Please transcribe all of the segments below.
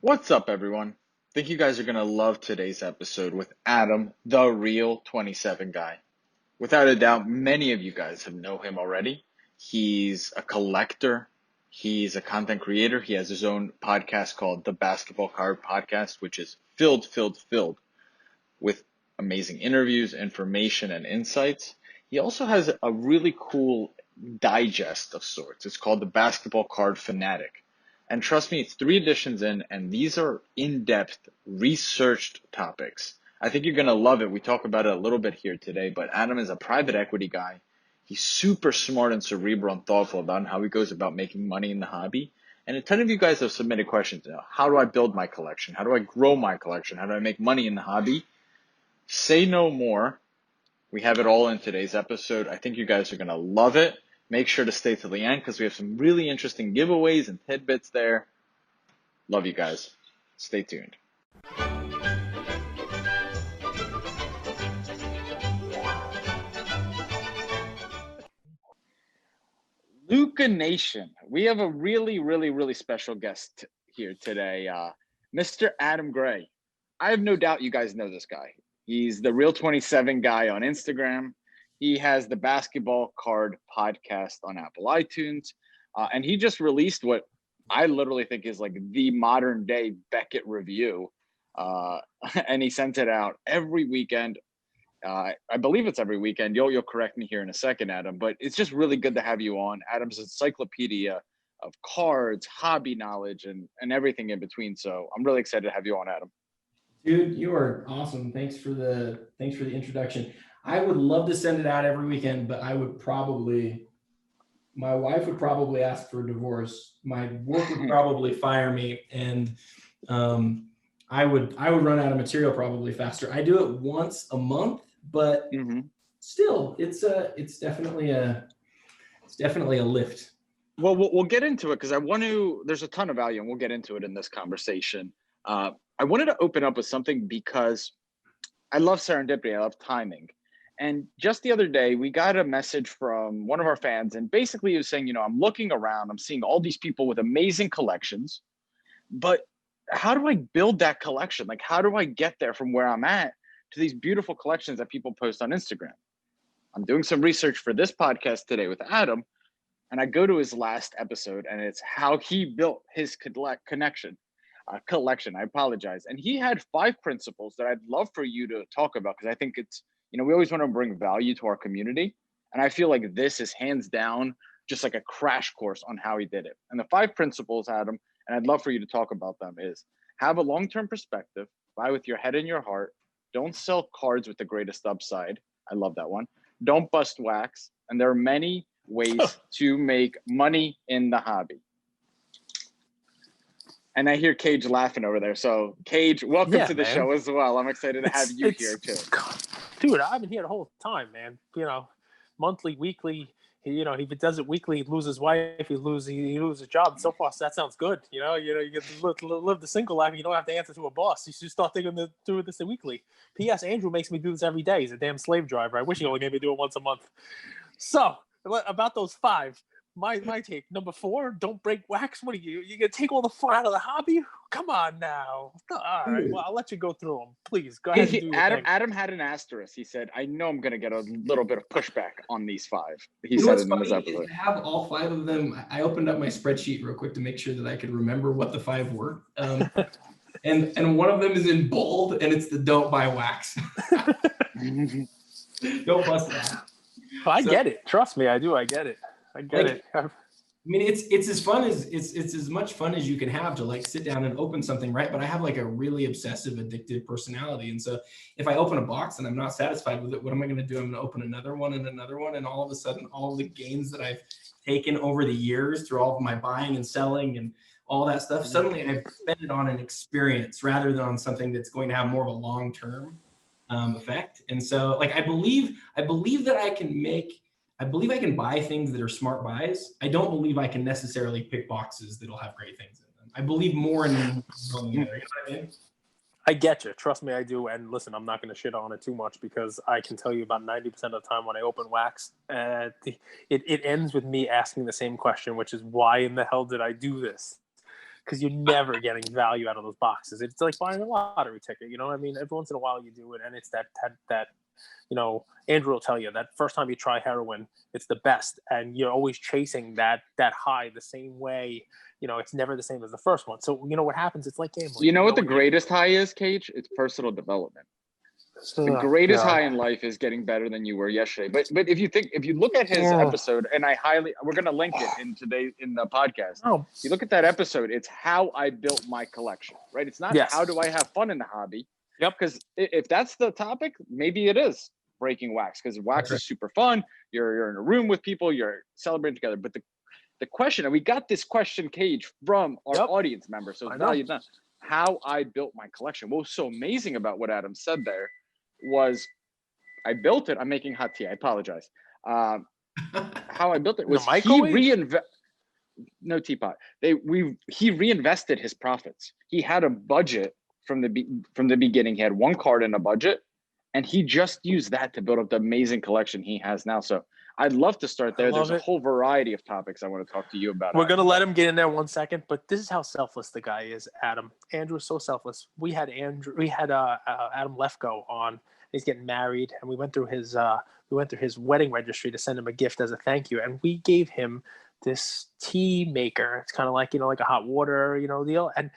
What's up, everyone? Think you guys are going to love today's episode with Adam, the real 27 guy. Without a doubt, many of you guys have know him already. He's a collector. He's a content creator. He has his own podcast called the Basketball Card Podcast, which is filled with amazing interviews, information, and insights. He also has a really cool digest of sorts. It's called the Basketball Card Fanatic. And trust me, it's 3 editions in, and these are in-depth, researched topics. I think you're going to love it. We talk about it a little bit here today, but Adam is a private equity guy. He's super smart and cerebral and thoughtful about how he goes about making money in the hobby. And a ton of you guys have submitted questions. How do I build my collection? How do I grow my collection? How do I make money in the hobby? Say no more. We have it all in today's episode. I think you guys are going to love it. Make sure to stay till the end because we have some really interesting giveaways and tidbits there. Love you guys. Stay tuned. Luka Nation, we have a really special guest here today, Mr. Adam Gray. I have no doubt you guys know this guy. He's the Real 27 guy on Instagram. He has the Basketball Card Podcast on Apple iTunes. And he just released what I literally think is like the modern day Beckett review. And he sent it out every weekend. I believe it's every weekend. You'll correct me here in a second, Adam, but it's just really good to have you on. Adam's encyclopedia of cards, hobby knowledge, and everything in between. So I'm really excited to have you on, Adam. Dude, you are awesome. Thanks for the introduction. I would love to send it out every weekend, but my wife would probably ask for a divorce. My work would probably fire me, and I would run out of material probably faster. I do it once a month, but still, it's definitely a lift. Well, we'll get into it because there's a ton of value, and we'll get into it in this conversation. I wanted to open up with something because I love serendipity. I love timing. And just the other day, we got a message from one of our fans, and basically he was saying, I'm looking around, I'm seeing all these people with amazing collections, but how do I build that collection? Like, how do I get there from where I'm at to these beautiful collections that people post on Instagram? I'm doing some research for this podcast today with Adam, and I go to his last episode, and it's how he built his collection. I apologize. And he had 5 principles that I'd love for you to talk about because I think it's, we always want to bring value to our community. And I feel like this is hands down just like a crash course on how he did it. And the 5 principles, Adam, and I'd love for you to talk about them, is have a long-term perspective, buy with your head and your heart, don't sell cards with the greatest upside. I love that one. Don't bust wax. And there are many ways to make money in the hobby. And I hear Cage laughing over there. So, Cage, welcome to the show as well. I'm excited to have you here, too. Dude, I've been here the whole time, man. Monthly, weekly. If he does it weekly, he loses his wife, he loses his job. So far, that sounds good. You get to live the single life. You don't have to answer to a boss. You should start thinking to do this weekly. P.S. Andrew makes me do this every day. He's a damn slave driver. I wish he only made me do it once a month. So, about those 5. My take. Number 4, don't break wax. What are you gonna take all the fun out of the hobby? Come on now. All right, well, I'll let you go through them. Please go ahead. Adam had an asterisk. He said, "I know I'm gonna get a little bit of pushback on these 5." He said it in his episode. I have all 5 of them. I opened up my spreadsheet real quick to make sure that I could remember what the 5 were. And one of them is in bold, and it's the don't buy wax. Don't bust that. I get it. Trust me, I do. I get it. I get it. I mean, it's as fun as it's as much fun as you can have to sit down and open something, right? But I have a really obsessive, addictive personality, and so if I open a box and I'm not satisfied with it, what am I going to do? I'm going to open another one, and all of a sudden, all of the gains that I've taken over the years through all of my buying and selling and all that stuff, suddenly I've spent it on an experience rather than on something that's going to have more of a long-term effect. And so, I believe that I can buy things that are smart buys. I don't believe I can necessarily pick boxes that'll have great things in them. I believe more in you know what I mean? I get you. Trust me, I do. And listen, I'm not going to shit on it too much because I can tell you about 90% of the time when I open wax, it ends with me asking the same question, which is why in the hell did I do this? because you're never getting value out of those boxes. It's like buying a lottery ticket. You know what I mean? Every once in a while you do it, and it's that Andrew will tell you that first time you try heroin, it's the best, and you're always chasing that high the same way. It's never the same as the first one. So what happens? It's like gambling. You know what the greatest high is, Cage? It's personal development. The greatest high in life is getting better than you were yesterday. But if you look at his episode, and we're gonna link it in the podcast. Oh. You look at that episode, it's how I built my collection, right? It's not how do I have fun in the hobby. Yep. Because if that's the topic, maybe it is breaking wax, because wax is super fun. You're in a room with people, you're celebrating together. But the question, and we got this question, Cage, from our audience member, so it's valued now. How I built my collection. What was so amazing about what Adam said there was I built it. I'm making hot tea. I apologize. How I built it was no teapot. He reinvested his profits. He had a budget from the beginning. He had one card in a budget, and he just used that to build up the amazing collection he has now. So I'd love to start there. There's a whole variety of topics I want to talk to you about. We're going to let him get in there 1 second, but this is how selfless the guy is, Adam. Andrew is so selfless. We had Adam Lefko on. He's getting married, and we went through his wedding registry to send him a gift as a thank you, and we gave him this tea maker. It's kind of like like a hot water deal, and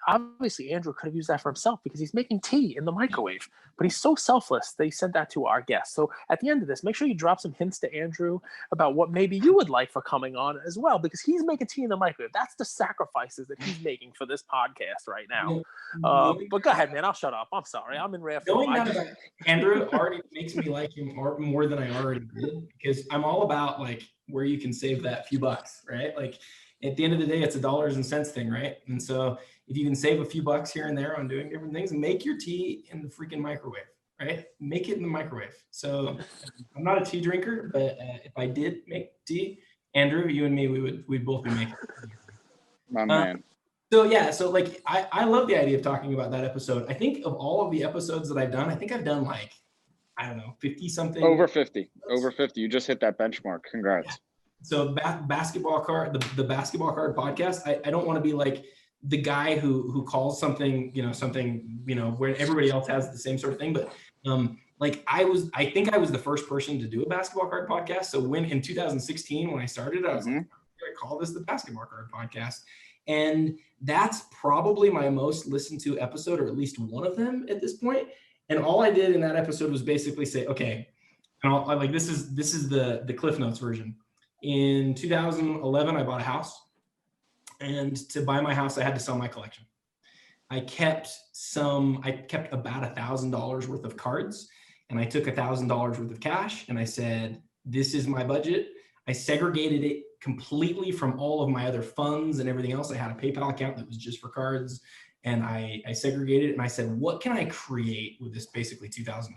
obviously Andrew could have used that for himself because he's making tea in the microwave, but he's so selfless they sent that to our guests. So at the end of this, make sure you drop some hints to Andrew about what maybe you would like for coming on as well, because he's making tea in the microwave. That's the sacrifices that he's making for this podcast right now. But go ahead, man. I'll shut up. I'm sorry. I'm in rare form. Andrew already makes me like him more than I already did, because I'm all about where you can save that few bucks, right? At the end of the day, it's a dollars and cents thing, right? And so if you can save a few bucks here and there on doing different things, make your tea in the freaking microwave, right? Make it in the microwave. So I'm not a tea drinker, but if I did make tea, Andrew, you and me, we'd both be making it. My man. So yeah, I love the idea of talking about that episode. I think of all of the episodes that I've done, I think I've done 50 something. Over 50. You just hit that benchmark. Congrats. Yeah. So basketball card, the basketball card podcast. I don't want to be like the guy who calls something, where everybody else has the same sort of thing. But I think I was the first person to do a basketball card podcast. So in 2016, when I started, I was like, I'm going to call this the basketball card podcast. And that's probably my most listened to episode, or at least one of them at this point. And all I did in that episode was basically say, okay, and this is the Cliff Notes version. In 2011, I bought a house, and to buy my house, I had to sell my collection. I kept about $1,000 worth of cards, and I took $1,000 worth of cash, and I said, this is my budget. I segregated it completely from all of my other funds and everything else. I had a PayPal account that was just for cards, and I segregated it, and I said, what can I create with this basically $2,000?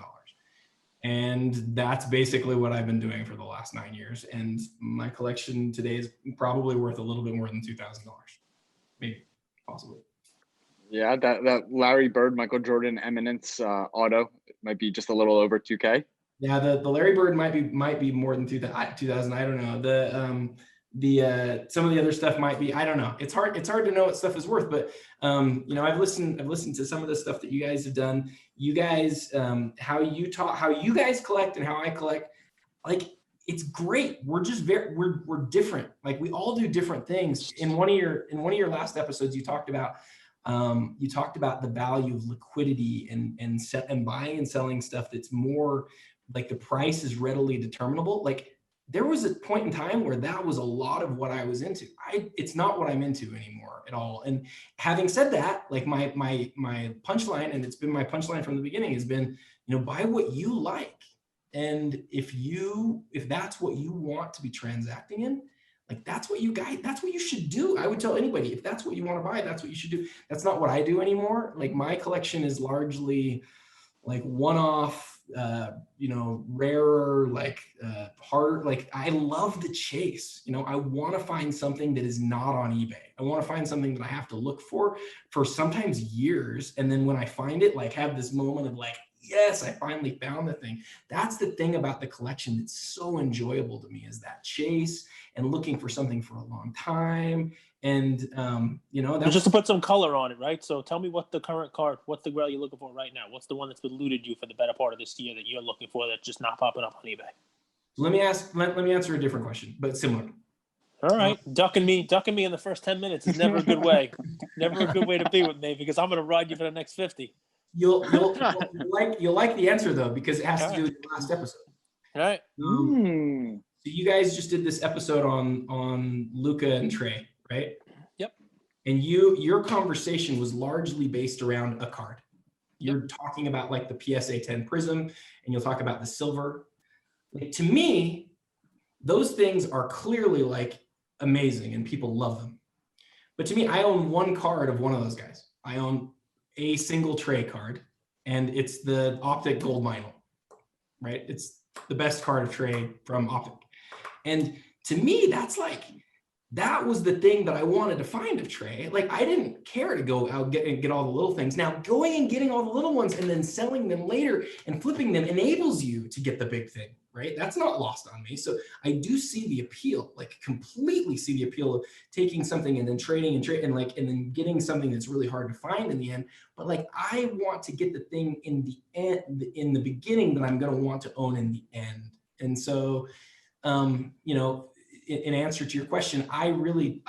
And that's basically what I've been doing for the last 9 years. And my collection today is probably worth a little bit more than $2,000, maybe, possibly. Yeah, that Larry Bird, Michael Jordan Eminence auto might be just a little over 2K. Yeah, the Larry Bird might be more than 2,000. I don't know. The some of the other stuff might be, I don't know. It's hard to know what stuff is worth, but I've listened to some of the stuff that you guys have done. You guys, how you guys collect and how I collect, it's great. We're just we're different. We all do different things. In one of your last episodes, you talked about the value of liquidity and buying and selling stuff that's more the price is readily determinable. There was a point in time where that was a lot of what I was into. It's not what I'm into anymore at all. And having said that, my punchline, and it's been my punchline from the beginning, has been, buy what you like. And if that's what you want to be transacting in, that's what you should do. I would tell anybody, if that's what you want to buy, that's what you should do. That's not what I do anymore. My collection is largely one-off, rarer, harder. I love the chase. I want to find something that is not on eBay. I want to find something that I have to look for sometimes years. And then when I find it, have this moment of yes, I finally found the thing. That's the thing about the collection that's so enjoyable to me, is that chase and looking for something for a long time. And, you know, that's just to put some color on it, right? So tell me what the current card, what's the grail you're looking for right now? What's the one that's eluded you for the better part of this year that you're looking for that's just not popping up on eBay? Let me answer a different question, but similar. All right, ducking me in the first 10 minutes is never a good way. Never a good way to be with me, because I'm going to ride you for the next 50. You'll like the answer though, because it has to do with the last episode. All right. So you guys just did this episode on Luka and Trey, right? Yep. And your conversation was largely based around a card. You're talking about like the PSA 10 Prism, and you'll talk about the silver. Like, to me, those things are clearly like amazing and people love them. But to me, I own one card of one of those guys. I own a single Trey card, and it's the Optic Gold Vinyl, right? It's the best card of Trey from Optic. And to me, that's like, that was the thing that I wanted to find of Trey. Like, I didn't care to go out and get all the little things. Now, going and getting all the little ones and then selling them later and flipping them enables you to get the big thing, right? That's not lost on me. So I do see the appeal, like completely see the appeal of taking something and then trading and then getting something that's really hard to find in the end. But like, I want to get the thing in the end, in the beginning, that I'm going to want to own in the end. And so, you know, in answer to your question, I really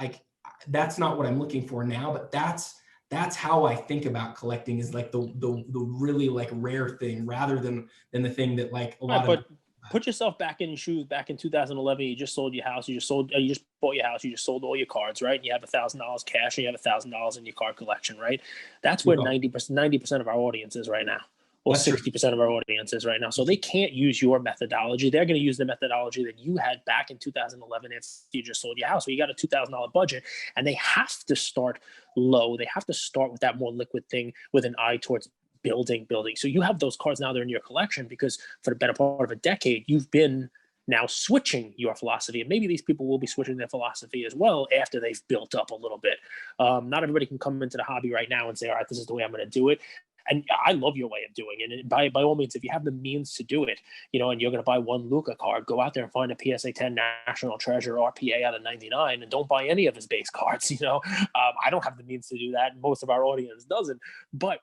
that's not what I'm looking for now, but that's how I think about collecting, is like the really like rare thing, rather than the thing that like a lot of. Put yourself back in your shoes. Back in 2011, you just sold your house. You just bought your house. You just sold all your cards, right? And you have $1,000 cash, and you have $1,000 in your card collection, right? That's where 90% of our audience is right now, or 60% of our audience is right now. So they can't use your methodology. They're going to use the methodology that you had back in 2011 if you just sold your house. So you got a $2,000 budget, and they have to start low. They have to start with that more liquid thing with an eye towards building. So you have those cards now, they're in your collection because for the better part of a decade, you've been now switching your philosophy. And maybe these people will be switching their philosophy as well after they've built up a little bit. Not everybody can come into the hobby right now and say, all right, this is the way I'm going to do it. And I love your way of doing it. And by all means, if you have the means to do it, you know, and you're going to buy one Luka card, go out there and find a PSA 10 National Treasure RPA out of 99, and don't buy any of his base cards. You know, I don't have the means to do that. Most of our audience doesn't. But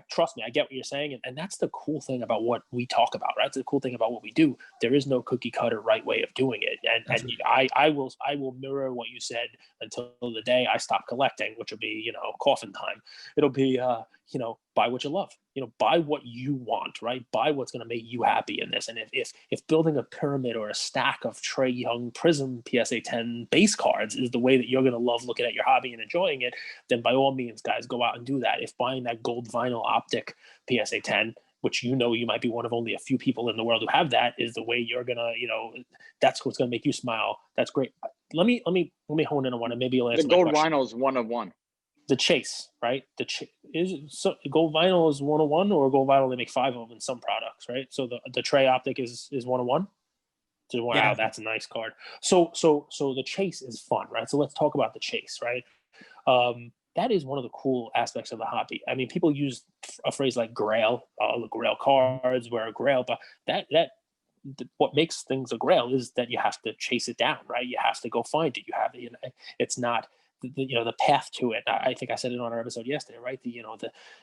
trust me, I get what you're saying. And that's the cool thing about what we talk about, right? It's the cool thing about what we do. There is no cookie cutter right way of doing it. And I will mirror what you said until the day I stop collecting, which will be, you know, coffin time. It'll be, you know, buy what you love, you know, buy what you want, right? Buy what's going to make you happy in this. And if building a pyramid or a stack of Trey Young Prism PSA 10 base cards is the way that you're going to love looking at your hobby and enjoying it, then by all means, guys, go out and do that. If buying that gold vinyl Optic PSA 10, which, you know, you might be one of only a few people in the world who have that, is the way you're going to, you know, that's what's going to make you smile. That's great. Let me hone in on one, and maybe you'll answer the gold vinyl is 1 of 1. The chase, right? Gold vinyl is 1 of 1, or gold vinyl they make 5 of in some products, right? So the Trey Optic is 1 of 1. So, wow, yeah. That's a nice card. So the chase is fun, right? So let's talk about the chase, right? That is one of the cool aspects of the hobby. I mean, people use a phrase like grail, the grail cards, where a grail, but what makes things a grail is that you have to chase it down, right? You have to go find it. You have, you know, it's not, you know, the path to it. I think I said it on our episode yesterday, right?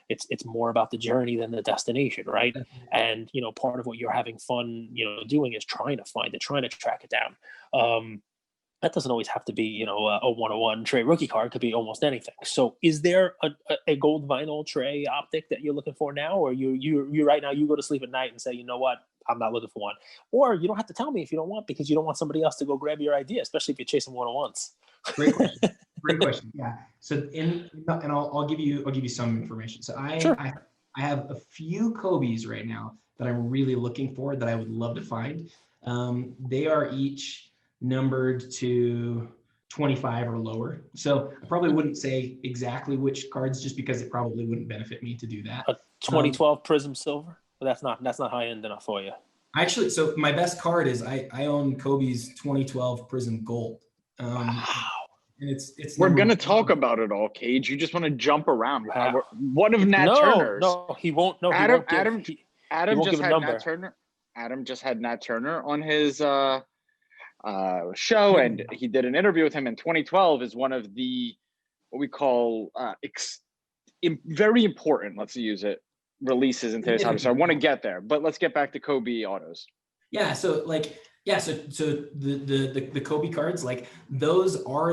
It's more about the journey than the destination, right? And, you know, part of what you're having fun, you know, doing is trying to find it, trying to track it down. That doesn't always have to be, you know, a 101 Trey rookie card. It could be almost anything. So is there a gold vinyl Trey Optic that you're looking for now? Or you right now, you go to sleep at night and say, you know what, I'm not looking for one. Or you don't have to tell me if you don't want, because you don't want somebody else to go grab your idea, especially if you're chasing 101s. Great question. Great question. Yeah. So I'll give you some information. So I have a few Kobe's right now that I'm really looking for, that I would love to find. They are each numbered to 25 or lower. So I probably wouldn't say exactly which cards, just because it probably wouldn't benefit me to do that. A 2012 Prism Silver? But that's not high end enough for you. Actually, so my best card is I own Kobe's 2012 Prism Gold. Wow. And it's we're gonna talk about it all, Cage. You just want to jump around. One of Nat Turner's. No, he won't. No, Adam. Adam won't just give a had number. Nat Turner. Adam just had Nat Turner on his show, and he did an interview with him. In 2012 is one of the what we call very important. Let's use it. Releases in today's hobby. So I want to get there, but let's get back to Kobe autos. Yeah. So the Kobe cards, like those are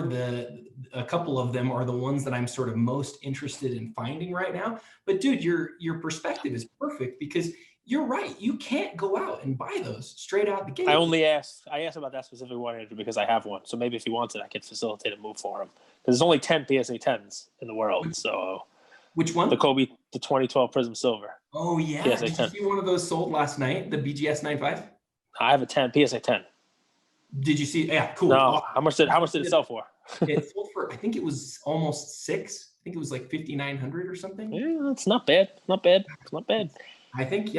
a couple of them are the ones that I'm sort of most interested in finding right now. But dude, your perspective is perfect because you're right. You can't go out and buy those straight out the gate. I asked about that specific one because I have one. So maybe if he wants it, I could facilitate a move for him. Because there's only 10 PSA 10s in the world. So which one? The Kobe, the 2012 Prism Silver. Oh yeah. PSA Did 10. you see one of those sold last night? The BGS 95? I have a 10 PSA 10. Did you see? Yeah, cool. No. Awesome. How much did it sell for? It sold for, I think it was almost 6. I think it was like 5,900 or something. Yeah, it's not bad. Not bad. It's not bad. I think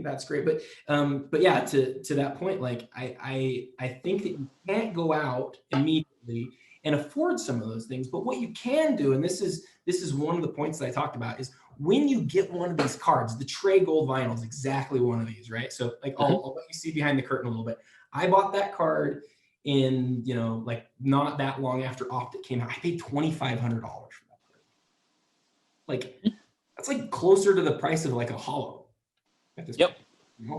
that's great. But yeah, to that point, like I think that you can't go out immediately and afford some of those things. But what you can do, and this is one of the points that I talked about, is when you get one of these cards, the Trey Gold Vinyl is exactly one of these, right? So like I'll let you see behind the curtain a little bit. I bought that card in, like not that long after Optic came out. I paid $2,500 for that card. Like that's like closer to the price of like a hollow at this point.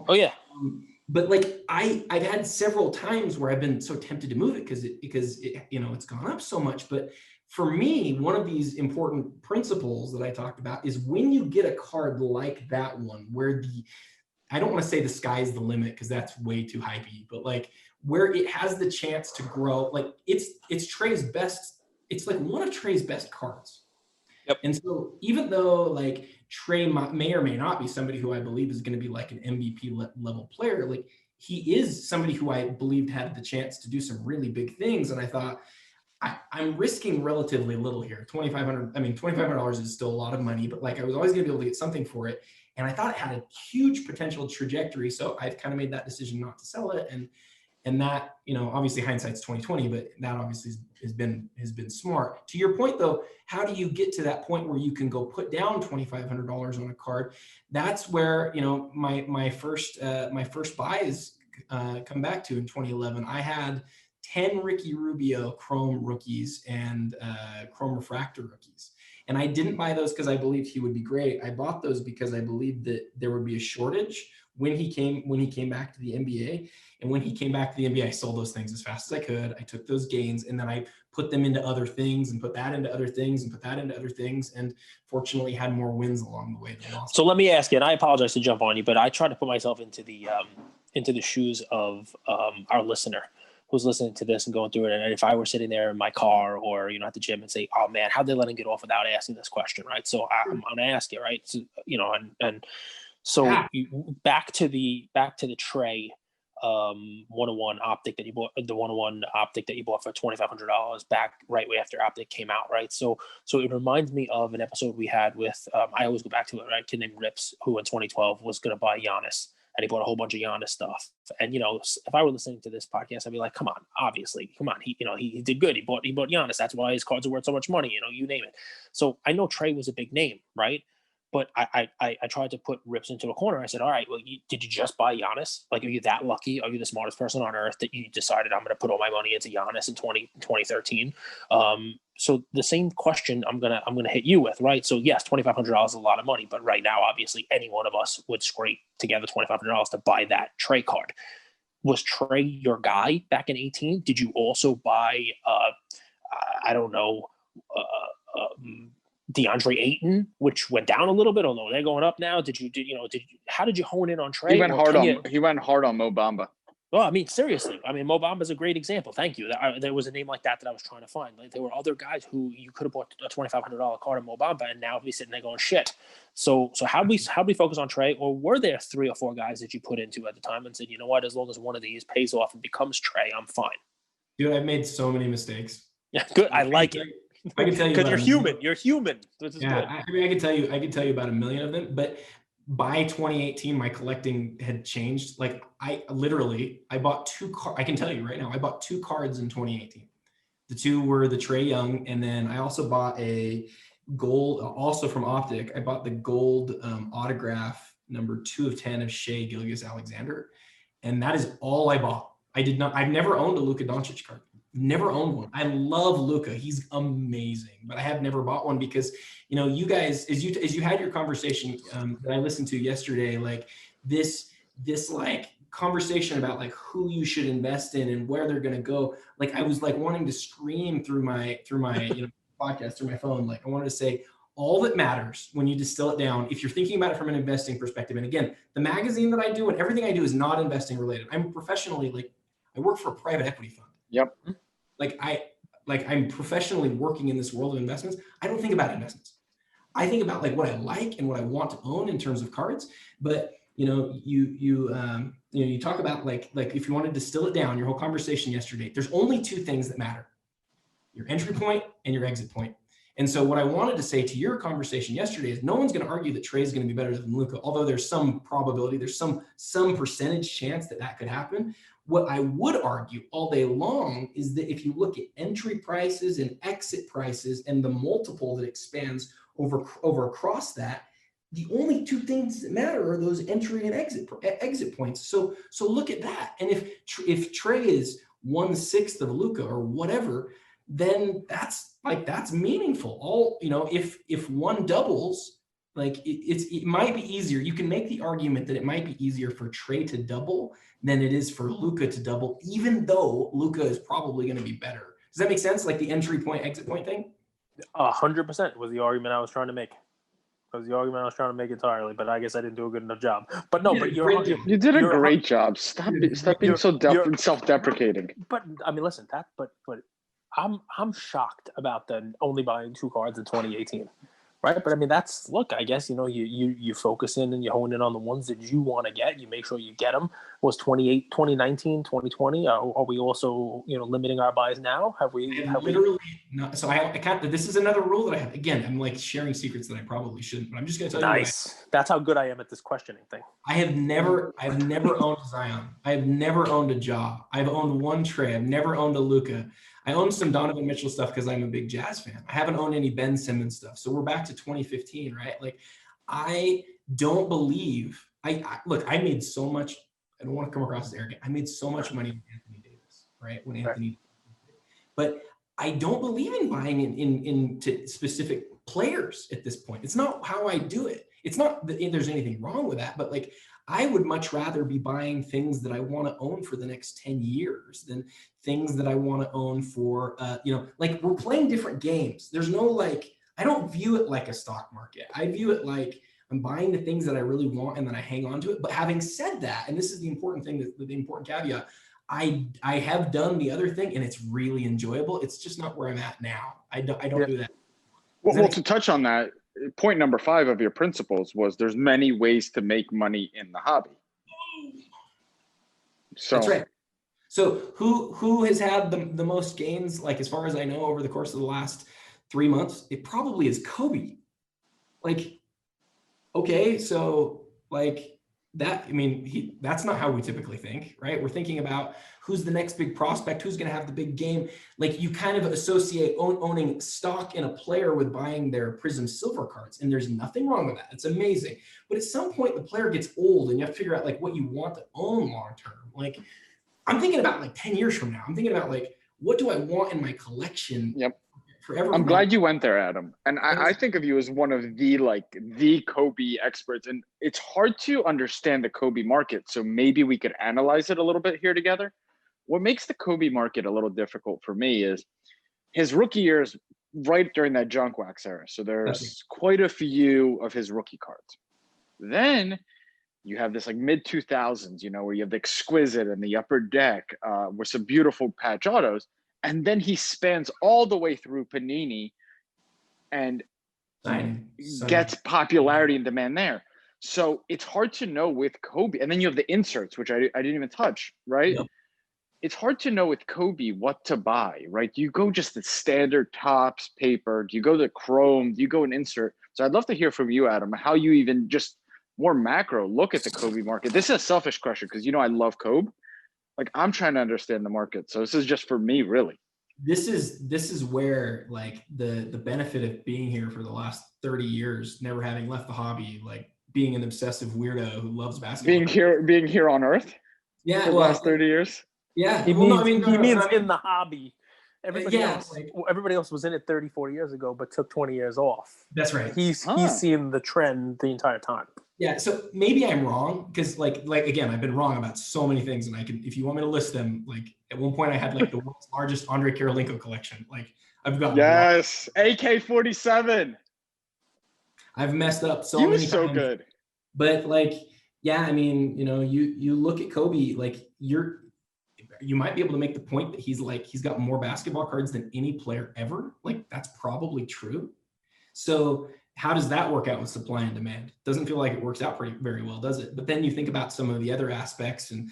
Oh yeah. But like I've had several times where I've been so tempted to move it because it's gone up so much. But for me, one of these important principles that I talked about is when you get a card like that one, where I don't want to say the sky's the limit because that's way too hypey, but like where it has the chance to grow, like it's Trey's best. It's like one of Trey's best cards. Yep. And so even though like Trey may or may not be somebody who I believe is going to be like an MVP level player, like he is somebody who I believed had the chance to do some really big things. And I thought I'm risking relatively little here. $2,500 is still a lot of money, but like I was always going to be able to get something for it. And I thought it had a huge potential trajectory. So I've kind of made that decision not to sell it. And that, obviously hindsight's 2020, but that obviously has been smart. To your point though, how do you get to that point where you can go put down $2,500 on a card? That's where, my first buys come back to in 2011. I had 10 Ricky Rubio Chrome rookies and Chrome Refractor rookies. And I didn't buy those because I believed he would be great. I bought those because I believed that there would be a shortage when he came back to the NBA. And when he came back to the NBA, I sold those things as fast as I could. I took those gains and then I put them into other things and put that into other things and put that into other things. And fortunately had more wins along the way than losses. So let me ask you, and I apologize to jump on you, but I try to put myself into the shoes of our listener who's listening to this and going through it. And if I were sitting there in my car or, at the gym and say, oh man, how'd they let him get off without asking this question? Right. So I'm going to ask you, right. So, back to the Trey 101 optic that you bought, the 101 optic that you bought for $2,500 back right after Optic came out. Right. So it reminds me of an episode we had with, I always go back to it, right. Kid named Rips, who in 2012 was going to buy Giannis. And he bought a whole bunch of Giannis stuff. And, if I were listening to this podcast, I'd be like, come on, obviously, come on. He did good. He bought Giannis. That's why his cards are worth so much money, you name it. So I know Trey was a big name, right? But I tried to put Rips into a corner. I said, all right, well, did you just buy Giannis? Like, are you that lucky? Are you the smartest person on earth that you decided I'm going to put all my money into Giannis in 2013? So the same question I'm gonna hit you with, right? So yes, $2,500 is a lot of money, but right now, obviously, any one of us would scrape together $2,500 to buy that Trey card. Was Trey your guy back in 2018? Did you also buy, DeAndre Ayton, which went down a little bit, although they're going up now? How did you hone in on Trey? He went hard on Mo Bamba. Well, I mean, seriously. I mean, Mo Bamba is a great example. Thank you. There was a name like that I was trying to find. Like, there were other guys who you could have bought a $2,500 card on Mo Bamba, and now he's sitting there going shit. So how do we focus on Trey, or were there 3 or 4 guys that you put into at the time and said, you know what, as long as one of these pays off and becomes Trey, I'm fine? Dude, I've made so many mistakes. Yeah, good. I like it. I can tell you because you're human. You're human. Which is good. I can tell you about 1 million of them, but by 2018, my collecting had changed. Like I bought 2 cards. I can tell you right now, I bought 2 cards in 2018. The 2 were the Trey Young, and then I also bought a gold, also from Optic. I bought the gold autograph number 2 of 10 of Shea Gilgeous-Alexander. And that is all I bought. I've never owned a Luka Doncic card. Never owned one. I love Luka. He's amazing, but I have never bought one because, you know, you guys, as you had your conversation that I listened to yesterday, like this like conversation about like who you should invest in and where they're going to go. Like I was like wanting to scream through my you know, podcast, through my phone. Like I wanted to say, all that matters when you distill it down, if you're thinking about it from an investing perspective, and again, the magazine that I do and everything I do is not investing related. I'm professionally, like, I work for a private equity fund. Yep. I'm professionally working in this world of investments. I don't think about investments. I think about like what I like and what I want to own in terms of cards. But you know, you talk about like if you want to distill it down, your whole conversation yesterday, there's only 2 things that matter: your entry point and your exit point. And so what I wanted to say to your conversation yesterday is no one's going to argue that Trey is going to be better than Luka, although there's some probability, there's some percentage chance that could happen. What I would argue all day long is that if you look at entry prices and exit prices and the multiple that expands over across that, the only 2 things that matter are those entry and exit points. So look at that. And if Trey is 1/6 of Luka or whatever, then that's meaningful. All, you know, if one doubles, like it might be easier. You can make the argument that it might be easier for Trey to double than it is for Luka to double, even though Luka is probably going to be better. Does that make sense? Like the entry point, exit point thing? 100% was the argument I was trying to make. That was the argument I was trying to make entirely, but I guess I didn't do a good enough job. But no, but you did a great job. Stop being so self-deprecating. But I mean, listen, but I'm shocked about the only buying 2 cards in 2018, right? But I mean, look, I guess, you know, you focus in and you hone in on the ones that you want to get. You make sure you get them. Was 2019, 2020? Are we also, you know, limiting our buys now? Have we? No. So I can't. This is another rule that I have. Again, I'm like sharing secrets that I probably shouldn't, but I'm just going to tell you. Nice. That's how good I am at this questioning thing. I've never owned a Zion. I've never owned a Ja. I've owned 1 Trey. I've never owned a Luka. I own some Donovan Mitchell stuff because I'm a big Jazz fan. I haven't owned any Ben Simmons stuff. So we're back to 2015, right? Like, I don't believe, look, I made so much, I don't want to come across as arrogant. I made so much money with Anthony Davis, right? When Anthony, but I don't believe in buying into specific players at this point. It's not how I do it. It's not that there's anything wrong with that, but like, I would much rather be buying things that I want to own for the next 10 years than things that I want to own for, you know, like we're playing different games. There's no, like, I don't view it like a stock market. I view it like I'm buying the things that I really want and then I hang on to it. But having said that, and this is the important thing, the important caveat, I have done the other thing and it's really enjoyable. It's just not where I'm at now. I don't do that. Well, to touch on that, point number 5 of your principles was there's many ways to make money in the hobby. So that's right. So who has had the most gains, like as far as I know, over the course of the last 3 months? It probably is Kobe. Like, okay, so like that, I mean, that's not how we typically think, right? We're thinking about who's the next big prospect, who's going to have the big game. Like you kind of associate owning stock in a player with buying their Prism silver cards. And there's nothing wrong with that. It's amazing. But at some point the player gets old and you have to figure out like what you want to own long-term. Like I'm thinking about like 10 years from now, I'm thinking about like, what do I want in my collection? Yep. Forever. I'm glad you went there, Adam. And I think of you as one of the Kobe experts. And it's hard to understand the Kobe market. So maybe we could analyze it a little bit here together. What makes the Kobe market a little difficult for me is his rookie years right during that junk wax era. So there's quite a few of his rookie cards. Then you have this like mid 2000s, you know, where you have the Exquisite and the Upper Deck with some beautiful patch autos. And then he spans all the way through Panini and gets popularity and demand there. So it's hard to know with Kobe. And then you have the inserts, which I didn't even touch, right? Yep. It's hard to know with Kobe what to buy, right? Do you go just the standard tops paper? Do you go the chrome? Do you go an insert? So I'd love to hear from you, Adam, how you even just more macro look at the Kobe market. This is a selfish question because, you know, I love Kobe. Like I'm trying to understand the market. So this is just for me, really. This is where like the benefit of being here for the last 30 years, never having left the hobby, like being an obsessive weirdo who loves basketball. Being here on Earth Yeah, for the last 30 years. Yeah, He well, means, no, he means I mean, in the hobby. Everybody yeah, else, like- everybody else was in it 30, 40 years ago, but took 20 years off. That's right. He's seen the trend the entire time. Yeah, so maybe I'm wrong because like again, I've been wrong about so many things, and I can, if you want me to list them, like at one point I had like the world's largest Andre Karolinko collection. Like I've got AK-47. I've messed up so He many was so times. good. But like, yeah, I mean, you know, you look at Kobe, like you might be able to make the point that he's got more basketball cards than any player ever. Like that's probably true. So how does that work out with supply and demand? Doesn't feel like it works out very well, does it? But then you think about some of the other aspects, and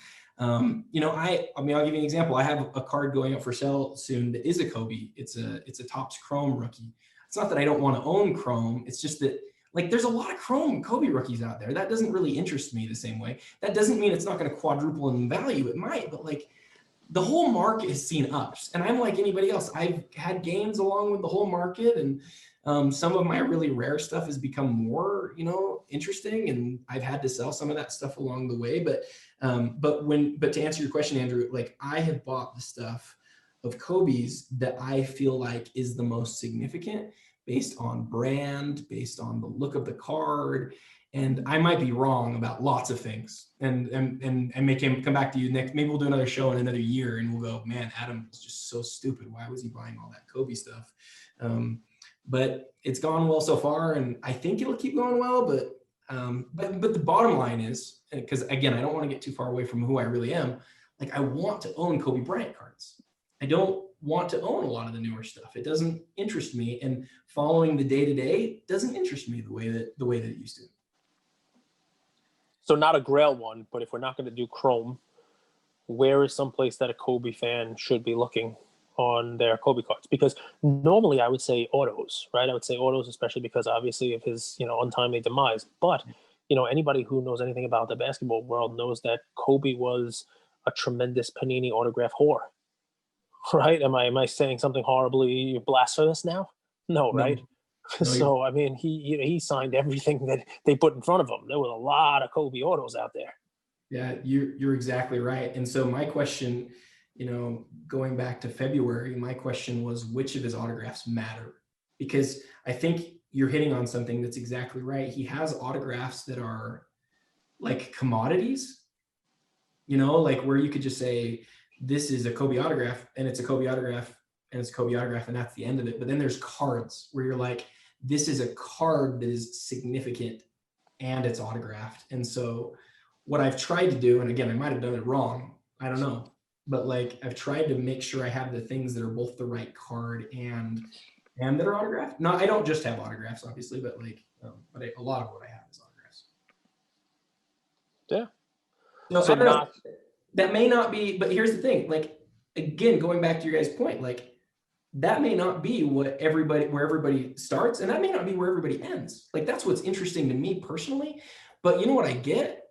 you know, I mean, I'll give you an example. I have a card going up for sale soon that is a Kobe. It's a Topps Chrome rookie. It's not that I don't want to own Chrome. It's just that like there's a lot of Chrome Kobe rookies out there. That doesn't really interest me the same way. That doesn't mean it's not going to quadruple in value. It might, but like the whole market has seen ups, and I'm like anybody else. I've had gains along with the whole market, and some of my really rare stuff has become more, you know, interesting, and I've had to sell some of that stuff along the way. But to answer your question, Andrew, like I have bought the stuff of Kobe's that I feel like is the most significant based on brand, based on the look of the card. And I might be wrong about lots of things, and make him come back to you next. Maybe we'll do another show in another year, and we'll go, man, Adam was just so stupid. Why was he buying all that Kobe stuff? But it's gone well so far, and I think it'll keep going well. But the bottom line is, because again, I don't want to get too far away from who I really am. Like I want to own Kobe Bryant cards. I don't want to own a lot of the newer stuff. It doesn't interest me, and following the day-to-day doesn't interest me the way that it used to. So not a Grail one, but if we're not going to do Chrome, where is some place that a Kobe fan should be looking on their Kobe cards? Because normally I would say autos, right? I would say autos, especially because obviously of his, you know, untimely demise. But, you know, anybody who knows anything about the basketball world knows that Kobe was a tremendous Panini autograph whore, right? Am I saying something horribly blasphemous now? No, right? No, so, I mean, he signed everything that they put in front of him. There was a lot of Kobe autos out there. Yeah, you're exactly right. And so my question, you know, going back to February, my question was which of his autographs matter? Because I think you're hitting on something that's exactly right. He has autographs that are like commodities, you know, like where you could just say, this is a Kobe autograph, and it's a Kobe autograph, and it's a Kobe autograph, and that's the end of it. But then there's cards where you're like, this is a card that is significant and it's autographed. And so what I've tried to do, and again, I might have done it wrong, I don't know, but like I've tried to make sure I have the things that are both the right card and that are autographed. No, I don't just have autographs, obviously, but like, a lot of what I have is autographs. Yeah. So I don't know. That may not be, but here's the thing, like, again, going back to your guys' point, like that may not be where everybody starts, and that may not be where everybody ends. Like that's what's interesting to me personally. But you know what I get?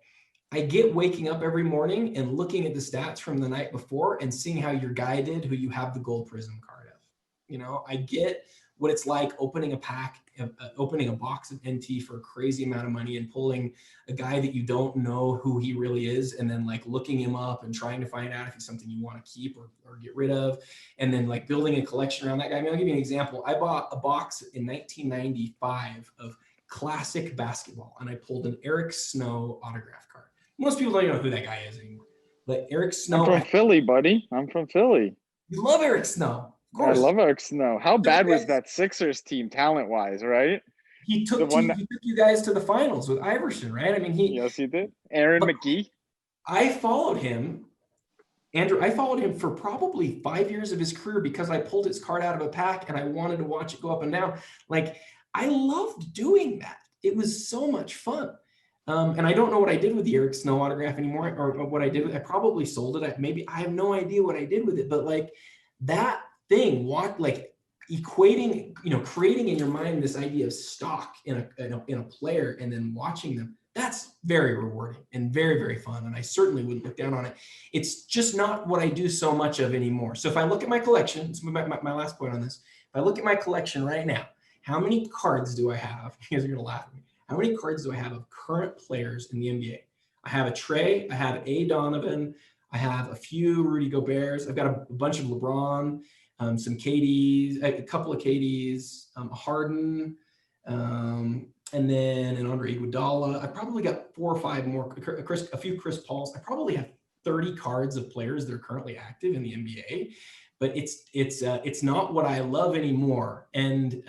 I get waking up every morning and looking at the stats from the night before and seeing how your guy did, who you have the gold Prism card of. You know, I get what it's like opening a pack, opening a box of NT for a crazy amount of money and pulling a guy that you don't know who he really is, and then like looking him up and trying to find out if he's something you want to keep or get rid of, and then like building a collection around that guy. I mean, I'll give you an example. I bought a box in 1995 of classic basketball, and I pulled an Eric Snow autograph card. Most people don't even know who that guy is anymore. But Eric Snow. I'm from Philly, buddy. I'm from Philly. You love Eric Snow. I love Eric Snow. How bad was that Sixers team talent-wise, right? He took you guys to the finals with Iverson, right? I mean, yes, he did. Aaron McGee. I followed him, Andrew. I followed him for probably 5 years of his career because I pulled his card out of a pack and I wanted to watch it go up and down. Like I loved doing that. It was so much fun. And I don't know what I did with the Eric Snow autograph anymore, or what I did with it. I probably sold it. Maybe I have no idea what I did with it, but like that thing, like equating, you know, creating in your mind this idea of stock in a player and then watching them, that's very rewarding and very, very fun. And I certainly wouldn't look down on it. It's just not what I do so much of anymore. So if I look at my collection, it's my last point on this. If I look at my collection right now, how many cards do I have? You guys are going to laugh at me. How many cards do I have of current players in the NBA? I have a Trey, I have a Donovan, I have a few Rudy Goberts, I've got a bunch of LeBron, some KDs, a couple of KDs, a Harden, and then an Andre Iguodala. I probably got 4 or 5 more, a few Chris Pauls. I probably have 30 cards of players that are currently active in the NBA, but it's not what I love anymore. And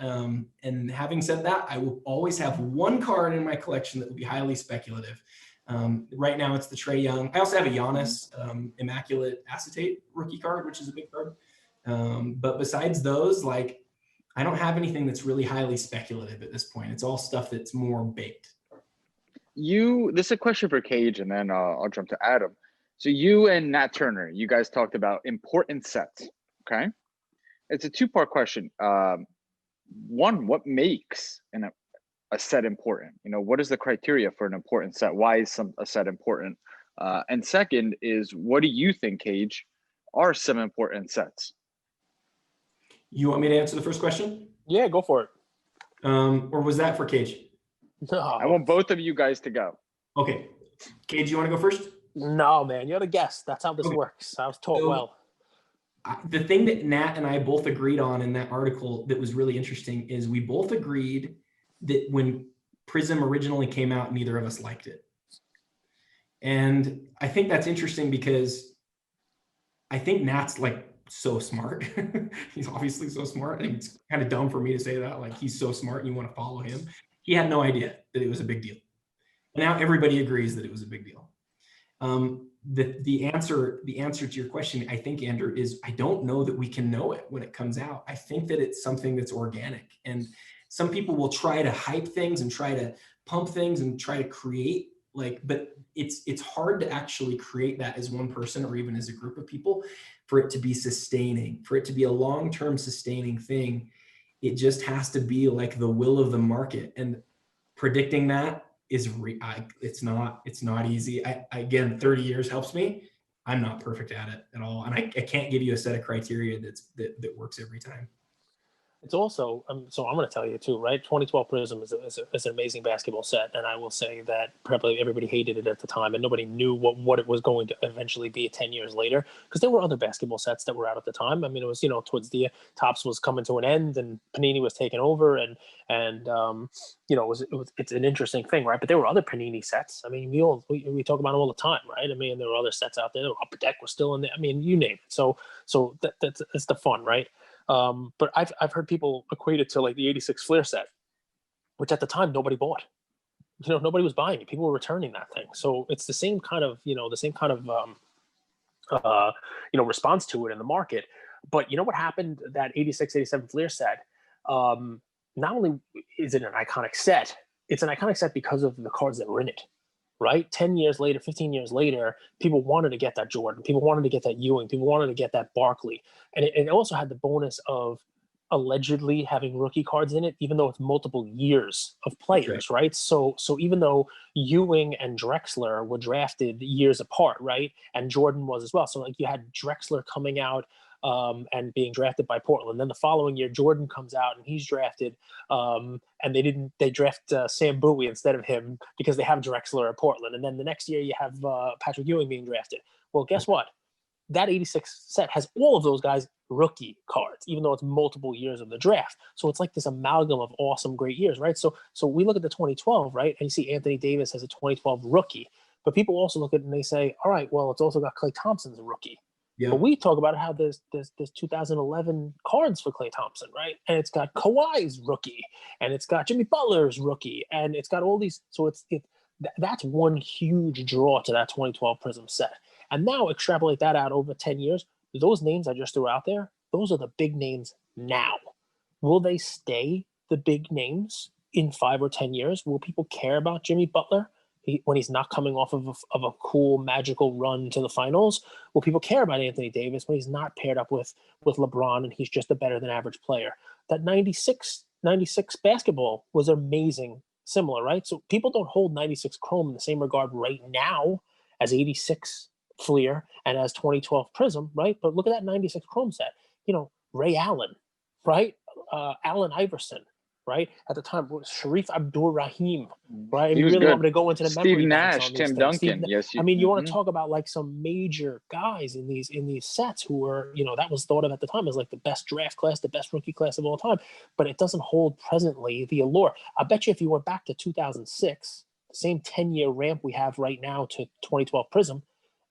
having said that, I will always have one card in my collection that will be highly speculative. Right now it's the Trae Young. I also have a Giannis Immaculate Acetate rookie card, which is a big card. But besides those, like, I don't have anything that's really highly speculative at this point. It's all stuff that's more baked. This is a question for Cage, and then I'll jump to Adam. So you and Nat Turner, you guys talked about important sets. Okay, it's a 2-part question. One, what makes a set important? You know, what is the criteria for an important set? Why is a set important? And second is, what do you think, Cage, are some important sets? You want me to answer the first question? Yeah, go for it. Or was that for Cage? No. I want both of you guys to go. Okay. Cage, you want to go first? No, man, you're the guest. That's how this works. I was taught well. The thing that Nat and I both agreed on in that article that was really interesting is we both agreed that when Prism originally came out, neither of us liked it. And I think that's interesting because I think Nat's like so smart. He's obviously so smart. I think it's kind of dumb for me to say that. Like, he's so smart and you want to follow him. He had no idea that it was a big deal. And now everybody agrees that it was a big deal. The answer to your question, I think, Andrew, is I don't know that we can know it when it comes out. I think that it's something that's organic. And some people will try to hype things and try to pump things and try to create, like, but it's hard to actually create that as one person or even as a group of people for it to be sustaining, for it to be a long-term sustaining thing. It just has to be like the will of the market, and predicting that is it's not easy. Again, 30 years helps me. I'm not perfect at it at all, and I can't give you a set of criteria that works every time. It's also, so I'm going to tell you too, right? 2012 Prism is an amazing basketball set, and I will say that probably everybody hated it at the time, and nobody knew what it was going to eventually be 10 years later, because there were other basketball sets that were out at the time. I mean, it was, towards the Topps was coming to an end, and Panini was taking over, and it's an interesting thing, right? But there were other Panini sets. I mean, we talk about them all the time, right? I mean, there were other sets out there. Upper Deck was still in there. I mean, you name it. So that's the fun, right? But I've heard people equate it to like the 86 Fleer set, which at the time nobody bought. Nobody was buying it. People were returning that thing. So it's the same kind of response to it in the market. But you know what happened? That 86, 87 Fleer set, not only is it an iconic set, it's an iconic set because of the cards that were in it. Right? 10 years later, 15 years later, people wanted to get that Jordan. People wanted to get that Ewing. People wanted to get that Barkley. And it also had the bonus of allegedly having rookie cards in it, even though it's multiple years of players, right? So even though Ewing and Drexler were drafted years apart, right? And Jordan was as well. So like you had Drexler coming out and being drafted by Portland. Then the following year, Jordan comes out and he's drafted, and they draft Sam Bowie instead of him because they have Drexler at Portland. And then the next year you have Patrick Ewing being drafted. Well, guess what? That 86 set has all of those guys rookie cards, even though it's multiple years of the draft. So it's like this amalgam of awesome, great years, right? So we look at the 2012, right? And you see Anthony Davis as a 2012 rookie, but people also look at it and they say, all right, well, it's also got Klay Thompson's a rookie. Yeah. But we talk about how there's 2011 cards for Klay Thompson, right? And it's got Kawhi's rookie, and it's got Jimmy Butler's rookie, and it's got all these. So that's one huge draw to that 2012 Prism set. And now extrapolate that out over 10 years. Those names I just threw out there, those are the big names now. Will they stay the big names in 5 or 10 years? Will people care about Jimmy Butler when he's not coming off of a cool, magical run to the finals? Will people care about Anthony Davis when he's not paired up with LeBron and he's just a better than average player? That 96 basketball was amazing, similar, right? So people don't hold 96 Chrome in the same regard right now as 86 Fleer and as 2012 Prism, right? But look at that 96 Chrome set. Ray Allen, right? Allen Iverson, right? At the time, Sharif Abdur-Rahim, right? If He you was really want good. me to go into the Steve memory banks Nash, on these Tim things, Duncan. Yes, I mean, you want to talk about like some major guys in these sets who were, that was thought of at the time as like the best draft class, the best rookie class of all time, but it doesn't hold presently the allure. I bet you if you went back to 2006, the same 10-year ramp we have right now to 2012 Prism,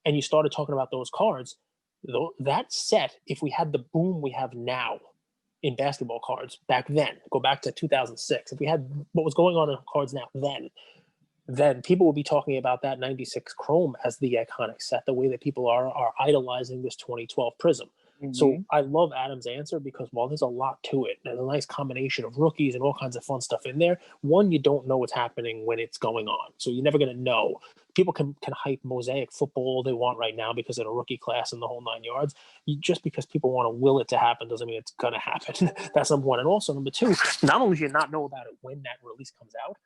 and you started talking about those cards, that set, if we had the boom we have now in basketball cards back then, go back to 2006, if we had what was going on in cards now then people will be talking about that 96 Chrome as the iconic set, the way that people are idolizing this 2012 Prism. So I love Adam's answer because while there's a lot to it, there's a nice combination of rookies and all kinds of fun stuff in there. One, you don't know what's happening when it's going on. So you're never going to know. People can hype Mosaic football all they want right now because of a rookie class and the whole 9 yards. Just because people want to will it to happen doesn't mean it's going to happen. That's number one. And also number two, not only do you not know about it when that release comes out,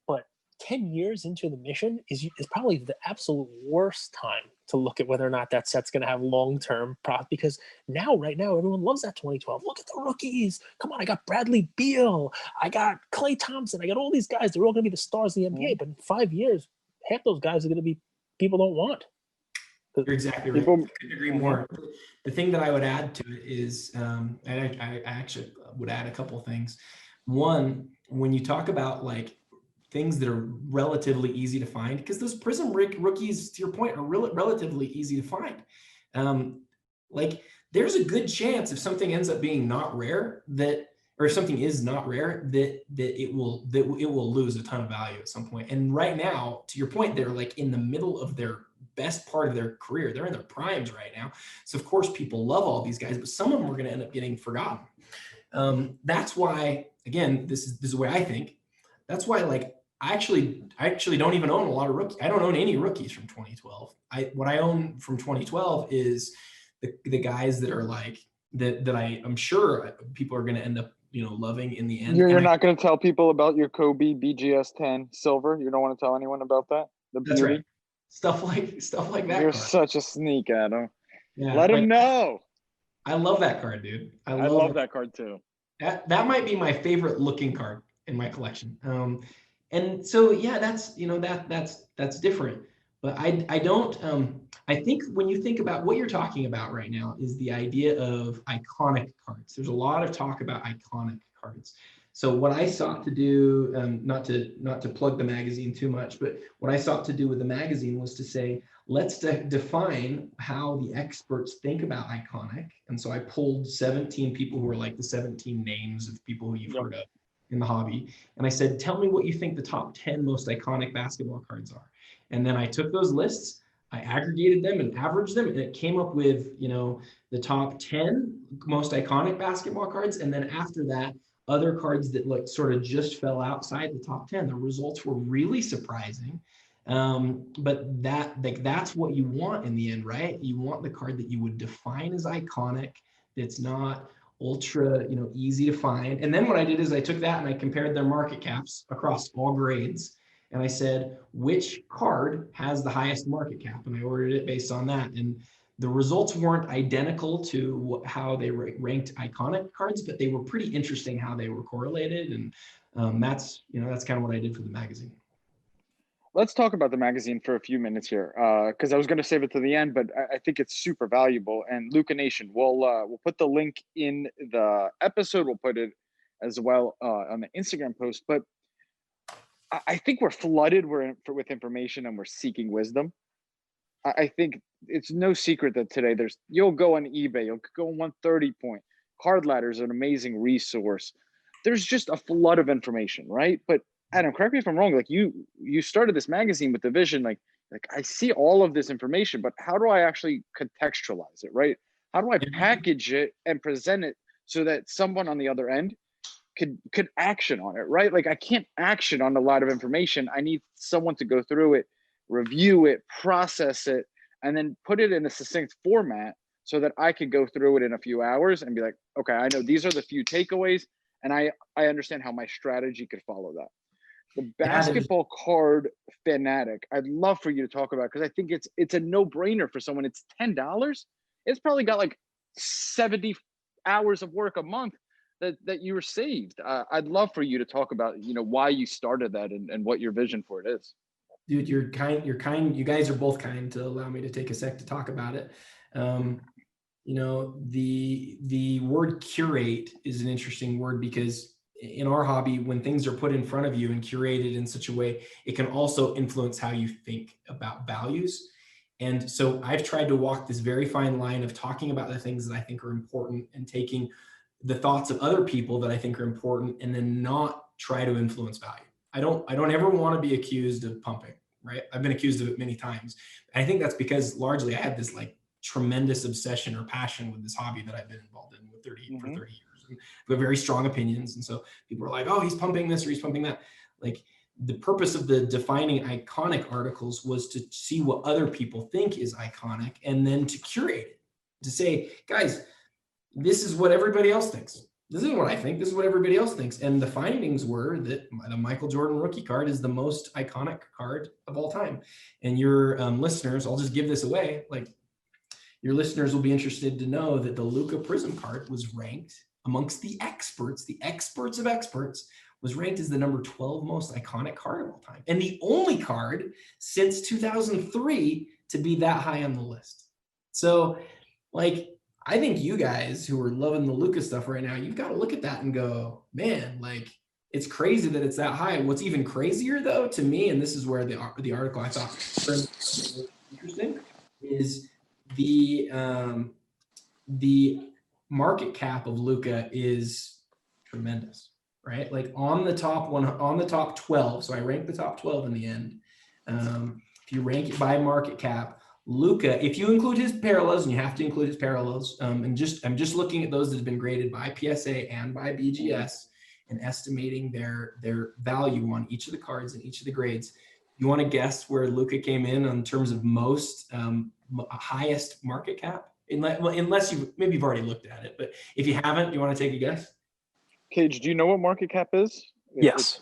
but 10 years into the mission is probably the absolute worst time to look at whether or not that set's going to have long-term profit, because right now, everyone loves that 2012. Look at the rookies. Come on, I got Bradley Beal. I got Klay Thompson. I got all these guys. They're all going to be the stars of the NBA. But in 5 years, half those guys are going to be people don't want. You're exactly right. I couldn't agree more. The thing that I would add to it is, I actually would add a couple of things. One, when you talk about like things that are relatively easy to find, because those Prism rookies, to your point, are relatively easy to find. Like there's a good chance if something ends up being not rare or if something is not rare, that it will lose a ton of value at some point. And right now, to your point, they're like in the middle of their best part of their career. They're in their primes right now. So of course people love all these guys, but some of them are going to end up getting forgotten. That's why, again, this is the way I think. That's why, like, I actually don't even own a lot of rookies. I don't own any rookies from 2012. What I own from 2012 is the guys that are like that I'm sure people are going to end up loving in the end. You're not going to tell people about your Kobe BGS 10 silver. You don't want to tell anyone about that. That's right. Stuff like that. You're card. such a sneak, Adam. Yeah, let him know. I love that card, dude. I love that card too. That might be my favorite looking card in my collection. And so, yeah, that's that's different. But I don't, I think when you think about what you're talking about right now is the idea of iconic cards. There's a lot of talk about iconic cards. So what I sought to do, not to plug the magazine too much, but what I sought to do with the magazine was to say, let's define how the experts think about iconic. And so I pulled 17 people who are like the 17 names of people who you've heard of in the hobby. And I said, tell me what you think the top 10 most iconic basketball cards are. And then I took those lists, I aggregated them and averaged them, and it came up with, the top 10 most iconic basketball cards. And then after that, other cards that like sort of just fell outside the top 10. The results were really surprising. But that's what you want in the end, right? You want the card that you would define as iconic, that's not ultra, easy to find. And then what I did is I took that and I compared their market caps across all grades. And I said, which card has the highest market cap? And I ordered it based on that. And the results weren't identical to how they ranked iconic cards, but they were pretty interesting how they were correlated. And that's kind of what I did for the magazine. Let's talk about the magazine for a few minutes here, because I was going to save it to the end, but I think it's super valuable. And Luka Nation, we'll put the link in the episode. We'll put it as well on the Instagram post. But I think we're flooded with information and we're seeking wisdom. I think it's no secret that today you'll go on eBay, you'll go on 130 Point. Card Ladder is an amazing resource. There's just a flood of information, right? But Adam, correct me if I'm wrong. Like you started this magazine with the vision, like I see all of this information, but how do I actually contextualize it, right? How do I package it and present it so that someone on the other end could action on it, right? Like I can't action on a lot of information. I need someone to go through it, review it, process it, and then put it in a succinct format so that I could go through it in a few hours and be like, okay, I know these are the few takeaways, and I understand how my strategy could follow that. The basketball card fanatic, I'd love for you to talk about, because I think it's a no-brainer for someone. It's $10. It's probably got like 70 hours of work a month. that you received. I'd love for you to talk about, you know, why you started that and what your vision for it is. Dude, you're kind. You guys are both kind to allow me to take a sec to talk about it. You know, the word curate is an interesting word because in our hobby, when things are put in front of you and curated in such a way, it can also influence how you think about values. And so I've tried to walk this very fine line of talking about the things that I think are important and taking the thoughts of other people that I think are important and then not try to influence value. I don't ever want to be accused of pumping, right? I've been accused of it many times. And I think that's because largely I have this like tremendous obsession or passion with this hobby that I've been involved in with for 30 years. And we have very strong opinions. And so people are like, oh, he's pumping this or he's pumping that. Like the purpose of the defining iconic articles was to see what other people think is iconic and then to curate it, to say, guys, this is what everybody else thinks. This isn't what I think. This is what everybody else thinks. And the findings were that the Michael Jordan rookie card is the most iconic card of all time. And your listeners, I'll just give this away. Like your listeners will be interested to know that the Luka Prism card was ranked amongst the experts of experts, was ranked as the number 12 most iconic card of all time. And the only card since 2003 to be that high on the list. So like, I think you guys who are loving the Luka stuff right now, you've got to look at that and go, man, like it's crazy that it's that high. What's even crazier though, to me, and this is where the article I thought was interesting, is the market cap of Luka is tremendous, right? Like on the top 12. So I ranked the top 12 in the end. If you rank it by market cap, Luka, if you include his parallels, and you have to include his parallels, I'm just looking at those that have been graded by PSA and by BGS and estimating their value on each of the cards and each of the grades. You want to guess where Luka came in terms of most highest market cap? Unless you've already looked at it, but if you haven't, you want to take a guess? Cage, do you know what market cap is? Yes.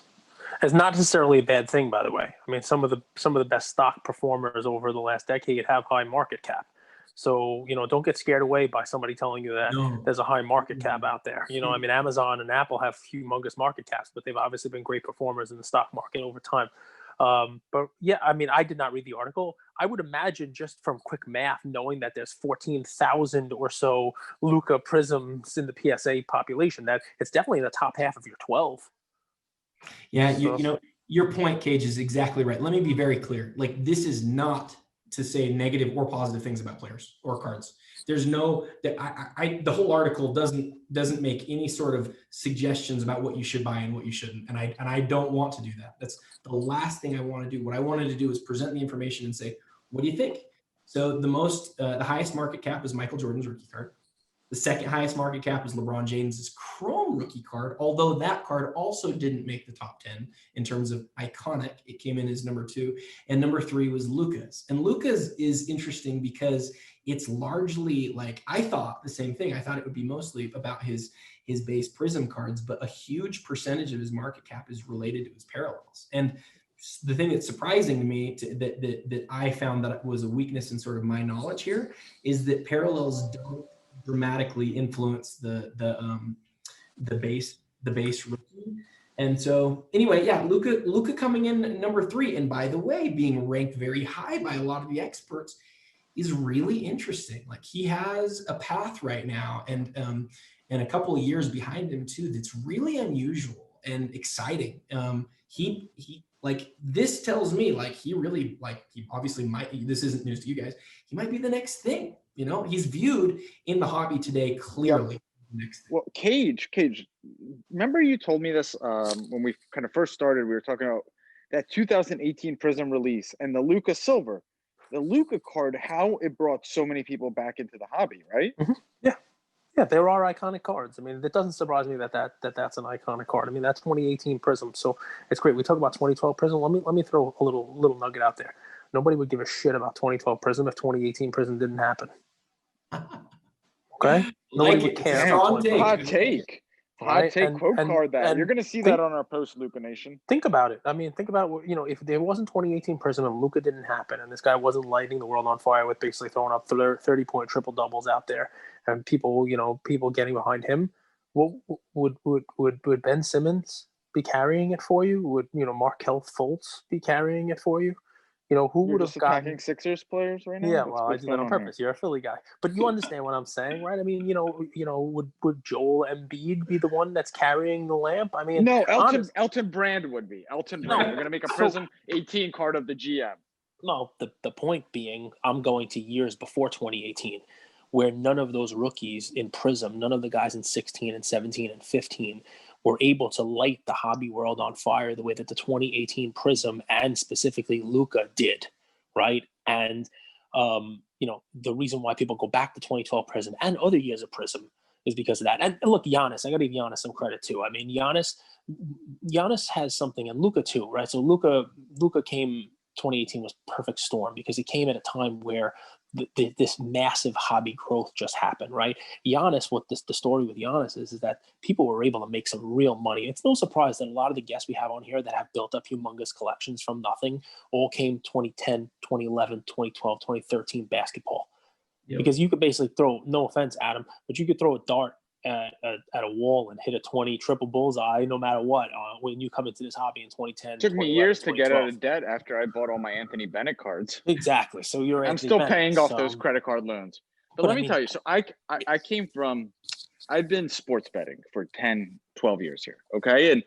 It's not necessarily a bad thing, by the way. I mean, some of the best stock performers over the last decade have high market cap. So, you know, don't get scared away by somebody telling you that there's a high market cap out there. You know, I mean, Amazon and Apple have humongous market caps, but they've obviously been great performers in the stock market over time. But yeah, I mean, I did not read the article. I would imagine just from quick math, knowing that there's 14,000 or so Luka Prisms in the PSA population, that it's definitely in the top half of your 12. Yeah, you know, your point, Cage, is exactly right. Let me be very clear. Like, this is not to say negative or positive things about players or cards. There's no that the whole article doesn't make any sort of suggestions about what you should buy and what you shouldn't. And I don't want to do that. That's the last thing I want to do. What I wanted to do is present the information and say, what do you think? So the highest market cap is Michael Jordan's rookie card. The second highest market cap is LeBron James's Chrome rookie card, although that card also didn't make the top 10 in terms of iconic. It came in as number 2. And number 3 was Luka's. And Luka's is interesting because it's largely like, I thought the same thing. I thought it would be mostly about his base Prism cards, but a huge percentage of his market cap is related to his parallels. And the thing that's surprising to me that I found that was a weakness in sort of my knowledge here is that parallels don't dramatically influence the base rookie. And so anyway, yeah, Luka coming in at number 3, and by the way, being ranked very high by a lot of the experts is really interesting. Like, he has a path right now and a couple of years behind him too that's really unusual and exciting. He like, this tells me like he obviously might, this isn't news to you guys, he might be the next thing. You know, he's viewed in the hobby today clearly. Yep. Well, Cage, remember you told me this when we kind of first started, we were talking about that 2018 Prism release and the Luka Silver, the Luka card, how it brought so many people back into the hobby, right? Mm-hmm. Yeah, there are iconic cards. I mean, it doesn't surprise me that's an iconic card. I mean, that's 2018 Prism, so it's great. We talk about 2012 Prism. Let me throw a little nugget out there. Nobody would give a shit about 2012 Prism if 2018 Prism didn't happen. Okay? Nobody would care. Hot take. Quote card that. You're going to see that on our post, Luka Nation. Think about it. I mean, think about, you know, if there wasn't 2018 Prism and Luka didn't happen and this guy wasn't lighting the world on fire with basically throwing up 30-point triple doubles out there and people getting behind him, What would Ben Simmons be carrying it for you? Would Markelle Fultz be carrying it for you? Who You're would just have gotten? attacking Sixers players right now? Yeah, What's, well, I what's did that going on on here? purpose. You're a Philly guy, but you understand what I'm saying, right? I mean, would Joel Embiid be the one that's carrying the lamp? I mean, No, honest, Elton Brand would be. Elton No, Brand. We're gonna make a so- Prism 18 card of the GM. no. The point being, I'm going to years before 2018, where none of those rookies in Prism, none of the guys in 16 and 17 and 15 were able to light the hobby world on fire the way that the 2018 Prism and specifically Luka did, right? And the reason why people go back to 2012 Prism and other years of Prism is because of that. And look, Giannis, I got to give Giannis some credit too. I mean, Giannis has something, and Luka too, right? So Luka came 2018 was perfect storm because he came at a time where this massive hobby growth just happened, right? Giannis, the story with Giannis is that people were able to make some real money. It's no surprise that a lot of the guests we have on here that have built up humongous collections from nothing all came 2010, 2011, 2012, 2013 basketball. Yep. Because you could basically throw, no offense, Adam, but you could throw a dart at a wall and hit a 20 triple bullseye no matter what when you come into this hobby in 2010. Took me years to get out of debt after I bought all my Anthony Bennett cards. Exactly. So you're I'm Anthony still Bennett, paying off those credit card loans. But let me tell you, so I came from, I've been sports betting for 10, 12 years here, okay? And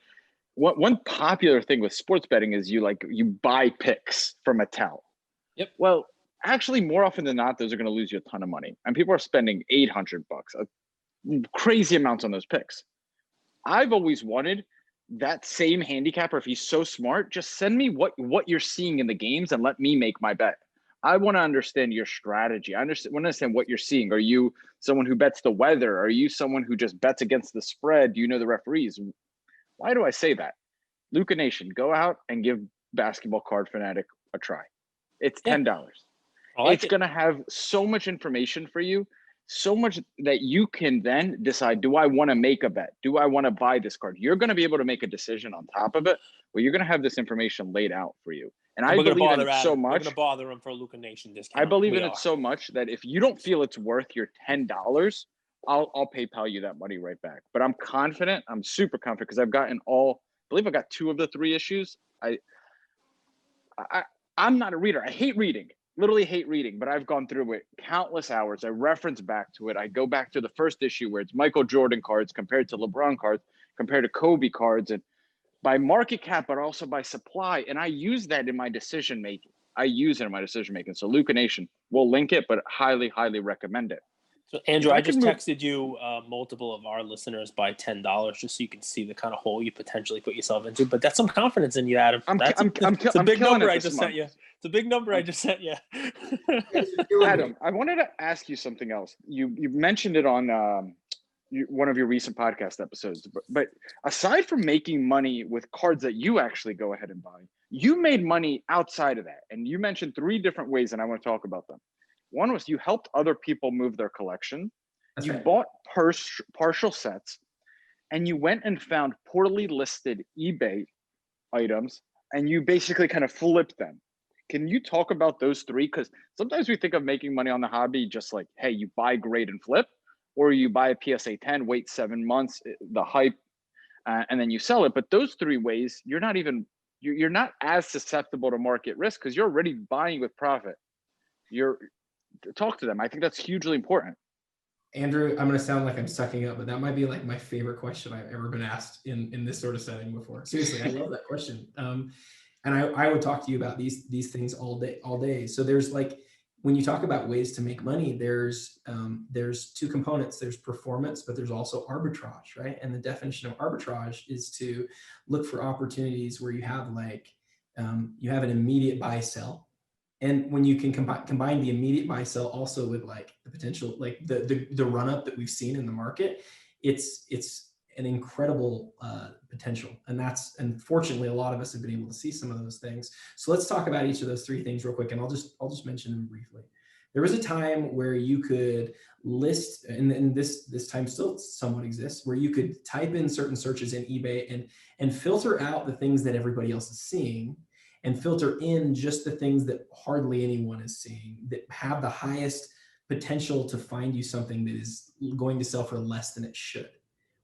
one popular thing with sports betting is you buy picks from Mattel. Yep. Well, actually, more often than not, those are going to lose you a ton of money. And people are spending $800, crazy amounts on those picks. I've always wanted that same handicapper, if he's so smart, just send me what you're seeing in the games and let me make my bet. I want to understand your strategy. I want to understand what you're seeing. Are you someone who bets the weather? Are you someone who just bets against the spread? Do you know the referees? Why do I say that? Luka Nation, go out and give Basketball Card Fanatic a try. It's $10. It's going to have so much information for you, so much that you can then decide, do I want to make a bet? Do I want to buy this card? You're going to be able to make a decision on top of it, but you're going to have this information laid out for you. And I believe in it so much. We're going to bother him for a Luka Nation discount. I believe in it so much that if you don't feel it's worth your $10, I'll PayPal you that money right back. But I'm confident. I'm super confident because I've gotten I believe I got 2 of the 3 issues. I'm not a reader. I hate reading. Literally hate reading, but I've gone through it countless hours. I reference back to it. I go back to the first issue where it's Michael Jordan cards compared to LeBron cards, compared to Kobe cards, and by market cap, but also by supply. And I use that in my decision making. So Luka Nation, we'll link it, but highly, highly recommend it. So Andrew, I just texted you multiple of our listeners by $10 just so you can see the kind of hole you potentially put yourself into. But that's some confidence in you, Adam. It's a big number I just sent you. It's a big number I just sent you. Adam, I wanted to ask you something else. You mentioned it on one of your recent podcast episodes, but aside from making money with cards that you actually go ahead and buy, you made money outside of that. And you mentioned 3 different ways, and I want to talk about them. One was you helped other people move their collection. You bought partial sets, and you went and found poorly listed eBay items, and you basically kind of flipped them. Can you talk about those 3? Because sometimes we think of making money on the hobby just like, hey, you buy, grade, and flip, or you buy a PSA 10, wait 7 months, the hype, and then you sell it. But those 3 ways, you're not as susceptible to market risk because you're already buying with profit. Talk to them. I think that's hugely important. Andrew, I'm going to sound like I'm sucking up, but that might be like my favorite question I've ever been asked in this sort of setting before. Seriously, I love that question. And I would talk to you about these things all day. So there's when you talk about ways to make money, there's 2 components. There's performance, but there's also arbitrage, right? And the definition of arbitrage is to look for opportunities where you have you have an immediate buy sell. And when you can combine the immediate buy sell also with the potential, the run up that we've seen in the market, it's an incredible potential. And fortunately, a lot of us have been able to see some of those things. So let's talk about each of those 3 things real quick, and I'll just mention them briefly. There was a time where you could list, and this time still somewhat exists, where you could type in certain searches in eBay and filter out the things that everybody else is seeing, and filter in just the things that hardly anyone is seeing, that have the highest potential to find you something that is going to sell for less than it should.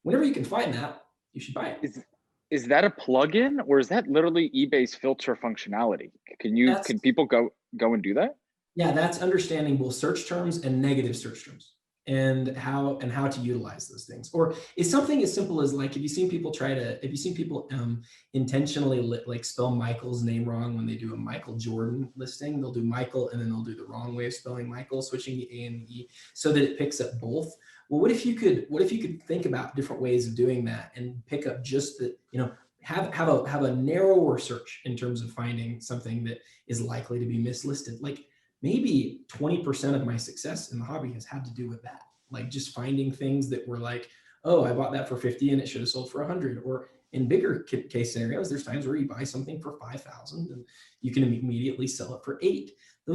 Whenever you can find that, you should buy it. Is that a plugin, or is that literally eBay's filter functionality? Can people go and do that? Yeah, that's understanding both search terms and negative search terms, and how to utilize those things. Or it's something as simple as, like, have you seen people intentionally like spell Michael's name wrong when they do a Michael Jordan listing? They'll do Michael and then they'll do the wrong way of spelling Michael, switching the A and the E so that it picks up both. Well, what if you could think about different ways of doing that and pick up just the, have a narrower search in terms of finding something that is likely to be mislisted. Like, maybe 20% of my success in the hobby has had to do with that. Like, just finding things that were like, oh, I bought that for 50 and it should have sold for 100. Or in bigger case scenarios, there's times where you buy something for 5,000 and you can immediately sell it for 8.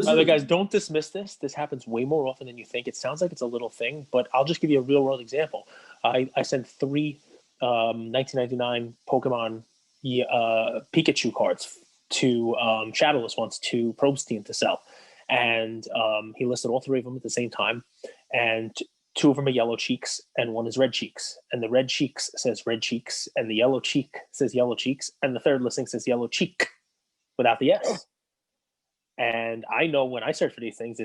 Other guys, don't dismiss this. This happens way more often than you think. It sounds like it's a little thing, but I'll just give you a real world example. I sent 3 1999 Pokemon Pikachu cards to Shadowless once to Probstein to sell. And he listed all 3 of them at the same time. And 2 of them are yellow cheeks and 1 is red cheeks. And the red cheeks says red cheeks and the yellow cheek says yellow cheeks. And the third listing says yellow cheek without the S. And I know when I search for these things,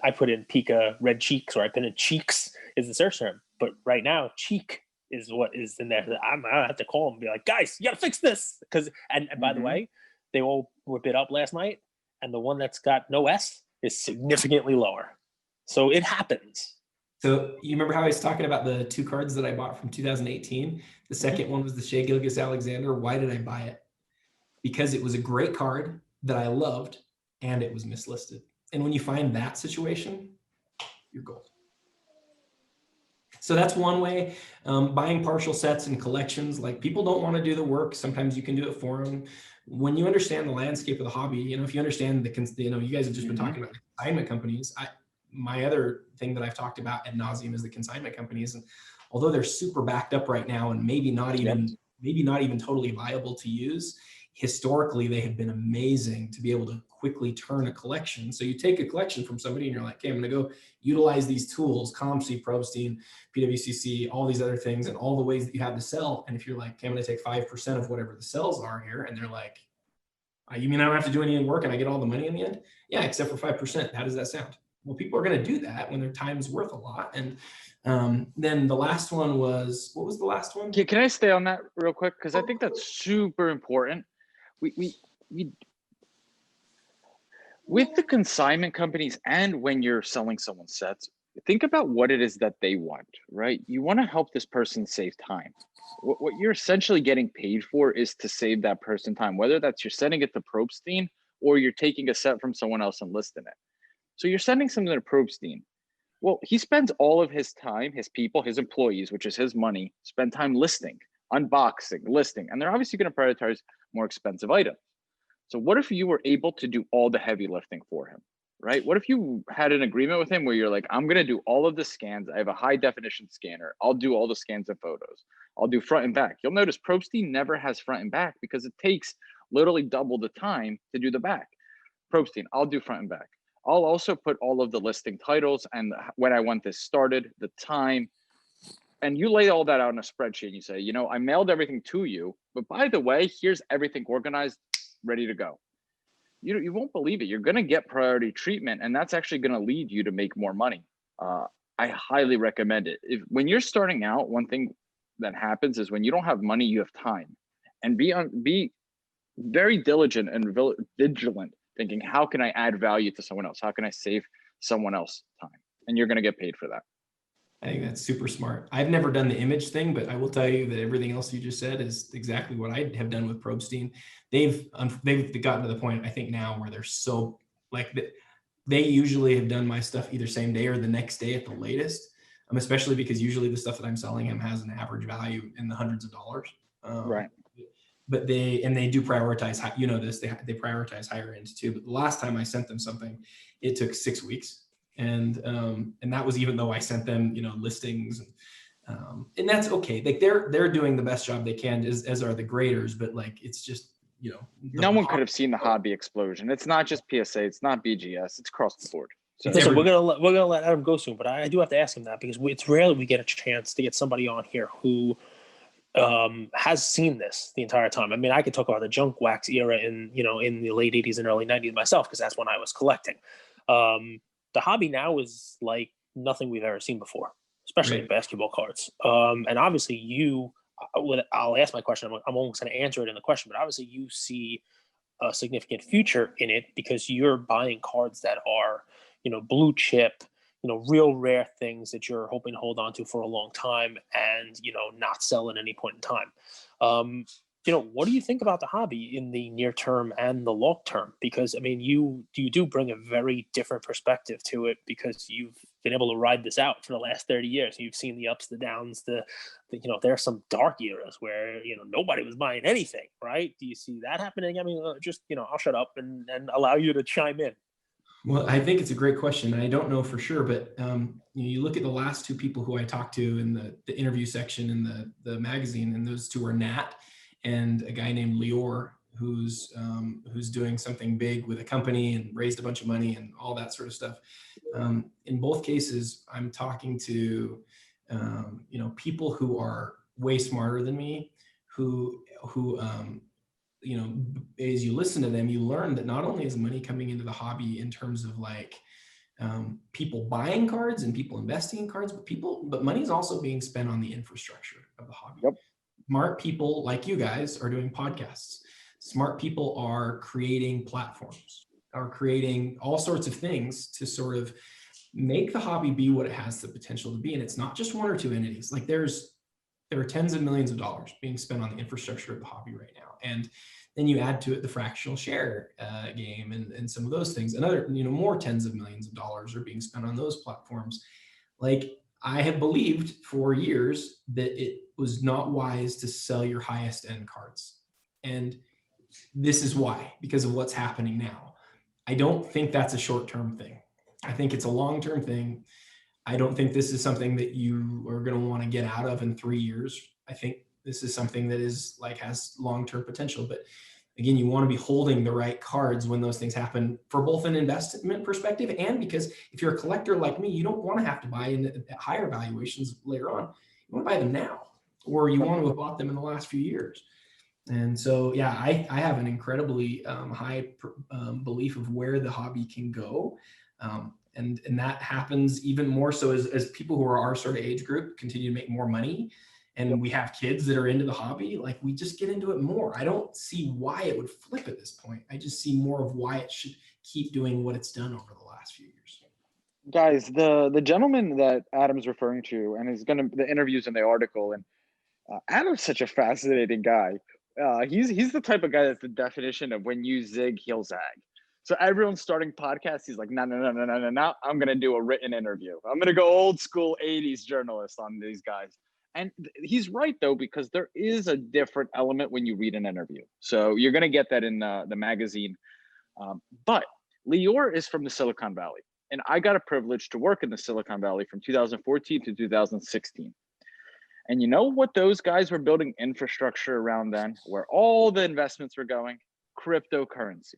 I put in Pika red cheeks, or I put in cheeks is the search term. But right now, cheek is what is in there. I have to call them and be like, guys, you got to fix this. And by the way, they all were bid up last night. And the one that's got no S is significantly lower. So it happens. So you remember how I was talking about the 2 cards that I bought from 2018? The second one was the Shai Gilgeous-Alexander. Why did I buy it? Because it was a great card that I loved, and it was mislisted. And when you find that situation, you're gold. So that's one way. Buying partial sets and collections, like, people don't want to do the work. Sometimes you can do it for them. When you understand the landscape of the hobby, if you understand you guys have just been talking about consignment companies. My other thing that I've talked about ad nauseum is the consignment companies. And although they're super backed up right now and maybe not even totally viable to use, historically they have been amazing to be able to quickly turn a collection. So you take a collection from somebody and you're like, okay, I'm going to go utilize these tools, ComC, Probstein, PWCC, all these other things, and all the ways that you have to sell. And if you're like, okay, I'm going to take 5% of whatever the sales are here, and they're like, you mean I don't have to do any work and I get all the money in the end? Yeah, except for 5%. How does that sound? Well, people are going to do that when their time is worth a lot. And then the last one was, what was the last one? Can I stay on that real quick? Because I think that's super important. We with the consignment companies, and when you're selling someone sets, think about what it is that they want, right? You want to help this person save time. What you're essentially getting paid for is to save that person time, whether that's you're sending it to Probstein or you're taking a set from someone else and listing it. So you're sending something to Probstein. Well, he spends all of his time, his people, his employees, which is his money, spend time listing, unboxing, listing, and they're obviously going to prioritize more expensive items. So what if you were able to do all the heavy lifting for him, right? What if you had an agreement with him where you're like, I'm going to do all of the scans. I have a high definition scanner. I'll do all the scans and photos. I'll do front and back. You'll notice Probstein never has front and back because it takes literally double the time to do the back. Probstein, I'll do front and back. I'll also put all of the listing titles and when I want this started, the time, and you lay all that out in a spreadsheet and you say, I mailed everything to you, but by the way, here's everything organized, ready to go. You won't believe it. You're going to get priority treatment, and that's actually going to lead you to make more money. I highly recommend it. When you're starting out, one thing that happens is when you don't have money, you have time, and be very diligent and vigilant, thinking, how can I add value to someone else? How can I save someone else time? And you're going to get paid for that. I think that's super smart. I've never done the image thing, but I will tell you that everything else you just said is exactly what I have done with Probstein. They've gotten to the point, I think now, where they're so they usually have done my stuff either same day or the next day at the latest. Especially because usually the stuff that I'm selling them has an average value in the hundreds of dollars. Right. But they do prioritize, they prioritize higher ends too. But the last time I sent them something, it took 6 weeks. And that was even though I sent them, listings, and that's okay. Like they're doing the best job they can, as are the graders. But it's just, no one could have seen the hobby explosion. It's not just PSA, it's not BGS, it's across the board. So Listen, we're gonna let Adam go soon, but I do have to ask him that because it's rare that we get a chance to get somebody on here who has seen this the entire time. I mean, I could talk about the junk wax era in the late '80s and early '90s myself because that's when I was collecting. The hobby now is like nothing we've ever seen before, especially in basketball cards. And obviously, I'll ask my question. I'm almost going to answer it in the question, but obviously, you see a significant future in it because you're buying cards that are, blue chip, real rare things that you're hoping to hold on to for a long time and, not sell at any point in time. What do you think about the hobby in the near term and the long term? Because, I mean, you do bring a very different perspective to it because you've been able to ride this out for the last 30 years. You've seen the ups, the downs, there are some dark eras where, nobody was buying anything, right? Do you see that happening? I mean, I'll shut up and allow you to chime in. Well, I think it's a great question. I don't know for sure, but you look at the last two people who I talked to in the interview section in the magazine, and those two are Nat and a guy named Lior, who's doing something big with a company and raised a bunch of money and all that sort of stuff. In both cases, I'm talking to people who are way smarter than me, who as you listen to them, you learn that not only is money coming into the hobby in terms of like people buying cards and people investing in cards, but money is also being spent on the infrastructure of the hobby. Yep. Smart people like you guys are doing podcasts. Smart people are creating platforms, are creating all sorts of things to sort of make the hobby be what it has the potential to be. And it's not just one or two entities. Like there are tens of millions of dollars being spent on the infrastructure of the hobby right now. And then you add to it the fractional share game and some of those things. Another, more tens of millions of dollars are being spent on those platforms. Like I have believed for years that it was not wise to sell your highest end cards. And this is why, because of what's happening now. I don't think that's a short-term thing. I think it's a long-term thing. I don't think this is something that you are going to want to get out of in 3 years. I think this is something that is has long-term potential. But again, you want to be holding the right cards when those things happen for both an investment perspective and because if you're a collector like me, you don't want to have to buy in at higher valuations later on. You want to buy them now, or you want to have bought them in the last few years. And so, yeah, I have an incredibly high belief of where the hobby can go. And that happens even more so as people who are our sort of age group continue to make more money and we have kids that are into the hobby, like we just get into it more. I don't see why it would flip at this point. I just see more of why it should keep doing what it's done over the last few years. Guys, the gentleman that Adam's referring to and is the interviews in the article, and Adam's such a fascinating guy. He's the type of guy that's the definition of when you zig, he'll zag. So everyone's starting podcasts. He's like, no. I'm going to do a written interview. I'm going to go old school 80s journalist on these guys. And he's right, though, because there is a different element when you read an interview. So you're going to get that in the magazine. But Lior is from the Silicon Valley. And I got a privilege to work in the Silicon Valley from 2014 to 2016. And you know what those guys were building infrastructure around then, where all the investments were going? Cryptocurrency,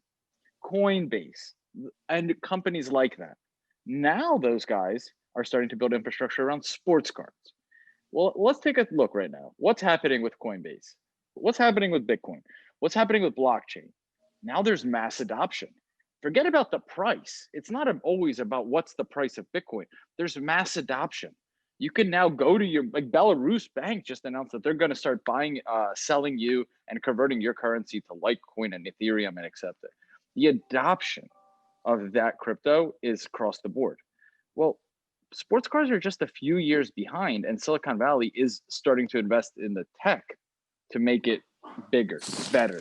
Coinbase, and companies like that. Now those guys are starting to build infrastructure around sports cards. Well, let's take a look right now. What's happening with Coinbase? What's happening with Bitcoin? What's happening with blockchain? Now there's mass adoption. Forget about the price. It's not always about what's the price of Bitcoin. There's mass adoption. You can now go to your, like Belarus Bank just announced that they're going to start selling you and converting your currency to Litecoin and Ethereum and accept it. The adoption of that crypto is across the board. Well, sports cards are just a few years behind, and Silicon Valley is starting to invest in the tech to make it bigger, better,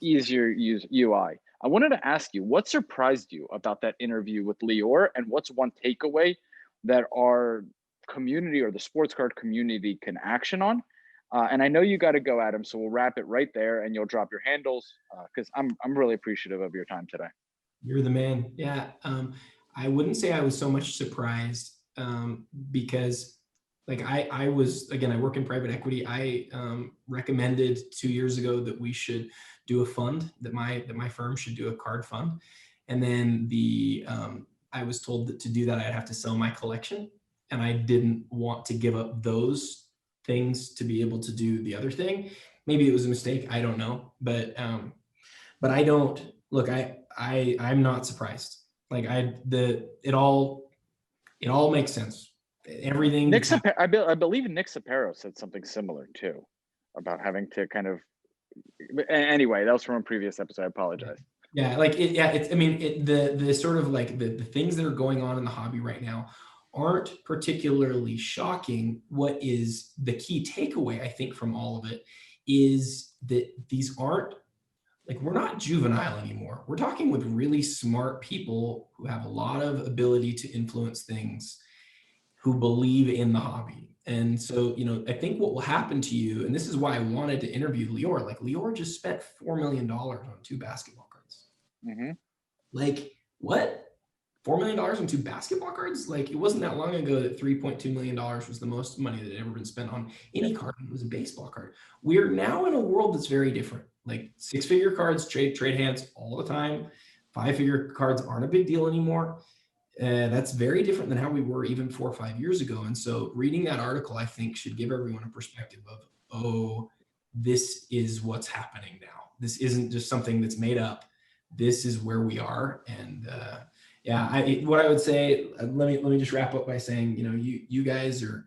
easier use UI. I wanted to ask you, what surprised you about that interview with Lior, and what's one takeaway that our community or the sports card community can action on? And I know you got to go, Adam, so we'll wrap it right there, and you'll drop your handles because I'm really appreciative of your time today. You're the man. Yeah. I wouldn't say I was so much surprised because like I was, again, I work in private equity. I recommended 2 years ago that we should do a fund, that my firm should do a card fund. And then the I was told that to do that, I'd have to sell my collection. And I didn't want to give up those things to be able to do the other thing. Maybe it was a mistake. I don't know. But I don't look, I'm not surprised. Like it all makes sense. Everything. I believe Nick Sapero said something similar too, about having to kind of. Anyway, that was from a previous episode. I apologize. Yeah, like it's. I mean, the sort of like the things that are going on in the hobby right now aren't particularly shocking. What is the key takeaway, I think, from all of it is that these aren't like, we're not juvenile anymore. We're talking with really smart people who have a lot of ability to influence things, who believe in the hobby. And so, I think what will happen to you, and this is why I wanted to interview Lior, like Lior just spent $4 million on 2 basketball cards. Mm-hmm. Like, what? $4 million on 2 basketball cards? Like, it wasn't that long ago that $3.2 million was the most money that had ever been spent on any card. It was a baseball card. We are now in a world that's very different. Like, 6-figure cards trade hands all the time. 5-figure cards aren't a big deal anymore. That's very different than how we were even 4 or 5 years ago. And so reading that article, I think, should give everyone a perspective of, oh, this is what's happening now. This isn't just something that's made up. This is where we are. And what I would say, let me just wrap up by saying, you guys are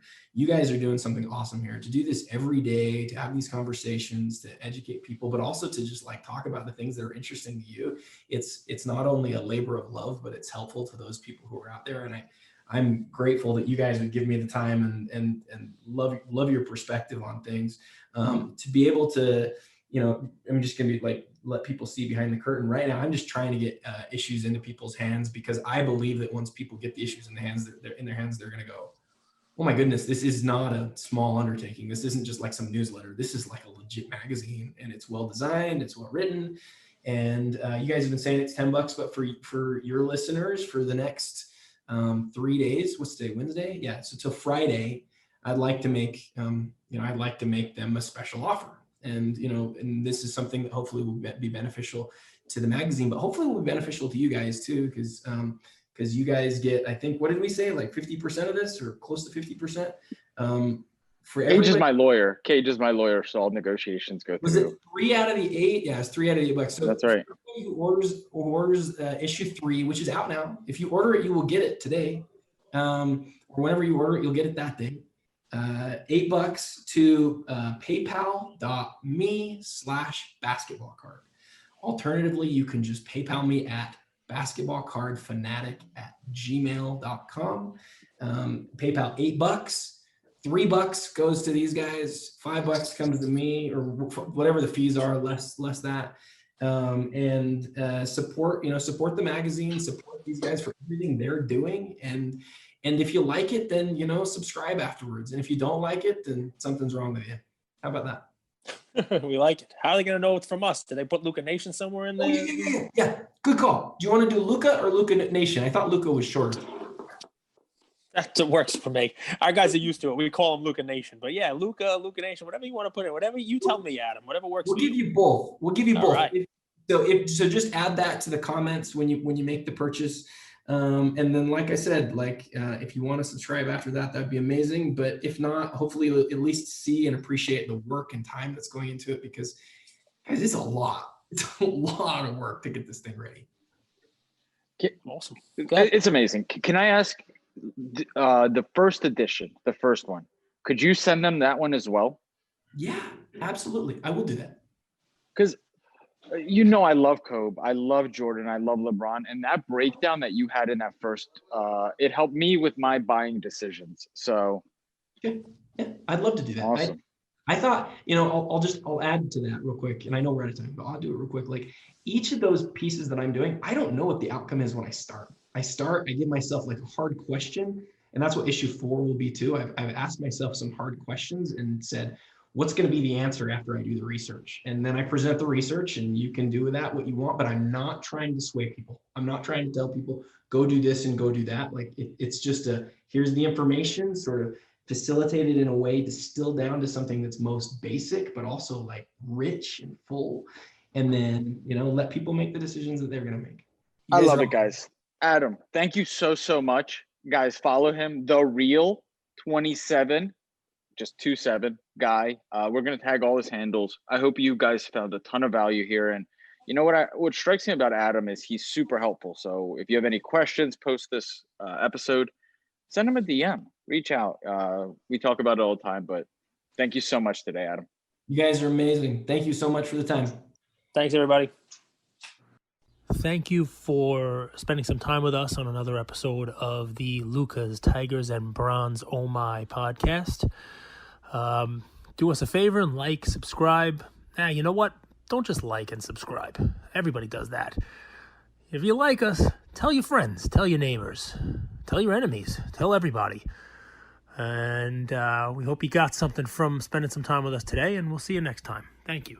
doing something awesome here. To do this every day, to have these conversations, to educate people, but also to just like talk about the things that are interesting to you. It's not only a labor of love, but it's helpful to those people who are out there. And I'm grateful that you guys would give me the time and love your perspective on things. To be able to, I'm just gonna be like, let people see behind the curtain right now. I'm just trying to get issues into people's hands, because I believe that once people get the issues in their hands, they're going to go, oh my goodness, this is not a small undertaking. This isn't just like some newsletter. This is like a legit magazine, and it's well designed, it's well written. And you guys have been saying it's $10, but for your listeners, for the next 3 days, what's today, Wednesday? Yeah. So till Friday, I'd like to make, I'd like to make them a special offer. And, and this is something that hopefully will be beneficial to the magazine, but hopefully will be beneficial to you guys too, because you guys get, I think, what did we say? Like 50% of this, or close to 50%. For Cage is my lawyer. Cage is my lawyer, so all negotiations go through. Was it 3 out of the 8? Yeah, it's 3 out of the $8. So that's right. Who orders issue 3, which is out now. If you order it, you will get it today, or whenever you order it, you'll get it that day. $8 to paypal.me/basketball card. Alternatively, you can just PayPal me at basketballcardfanatic@gmail.com. PayPal $8. $3 goes to these guys. $5 comes to me, or whatever the fees are, less that. And support the magazine, support these guys for everything they're doing. And if you like it, then, subscribe afterwards. And if you don't like it, then something's wrong with you. How about that? We like it. How are they going to know it's from us? Did they put Luka Nation somewhere in there? Oh, yeah. Good call. Do you want to do Luka or Luka Nation? I thought Luka was shorter. That works for me. Our guys are used to it. We call them Luka Nation. But yeah, Luka Nation, whatever you want to put in, whatever you tell me, Adam, whatever works for you. We'll give you both. We'll give you both. Right. So just add that to the comments when you make the purchase. And then, like I said, if you want to subscribe after that, that'd be amazing. But if not, hopefully you'll at least see and appreciate the work and time that's going into it, because guys, it's a lot. It's a lot of work to get this thing ready. Awesome. It's amazing. Can I ask the first edition, the first one, could you send them that one as well? Yeah, absolutely. I will do that. Because I love Kobe, I love Jordan, I love LeBron, and that breakdown that you had in that first, it helped me with my buying decisions. So, yeah, I'd love to do that. Awesome. I thought, I'll add to that real quick, and I know we're out of time, but I'll do it real quick. Like, each of those pieces that I'm doing, I don't know what the outcome is when I start. I give myself like a hard question, and that's what issue 4 will be too. I've asked myself some hard questions and said, what's going to be the answer after I do the research? And then I present the research, and you can do with that what you want, but I'm not trying to sway people. I'm not trying to tell people, go do this and go do that. Like, it's just here's the information, sort of facilitated in a way distilled down to something that's most basic, but also like rich and full. And then, let people make the decisions that they're going to make. I love it, guys. Adam, thank you so much. Guys, follow him, The Real 27, just 27 guy. We're going to tag all his handles. I hope you guys found a ton of value here. And you know what strikes me about Adam is he's super helpful. So if you have any questions post this episode, send him a DM, reach out. We talk about it all the time, but thank you so much today, Adam. You guys are amazing. Thank you so much for the time. Thanks, everybody. Thank you for spending some time with us on another episode of the Lukas, Tigers, and Bronze Oh My podcast. Do us a favor and like, subscribe. You know what? Don't just like and subscribe. Everybody does that. If you like us, tell your friends, tell your neighbors, tell your enemies, tell everybody. And we hope you got something from spending some time with us today, and we'll see you next time. Thank you.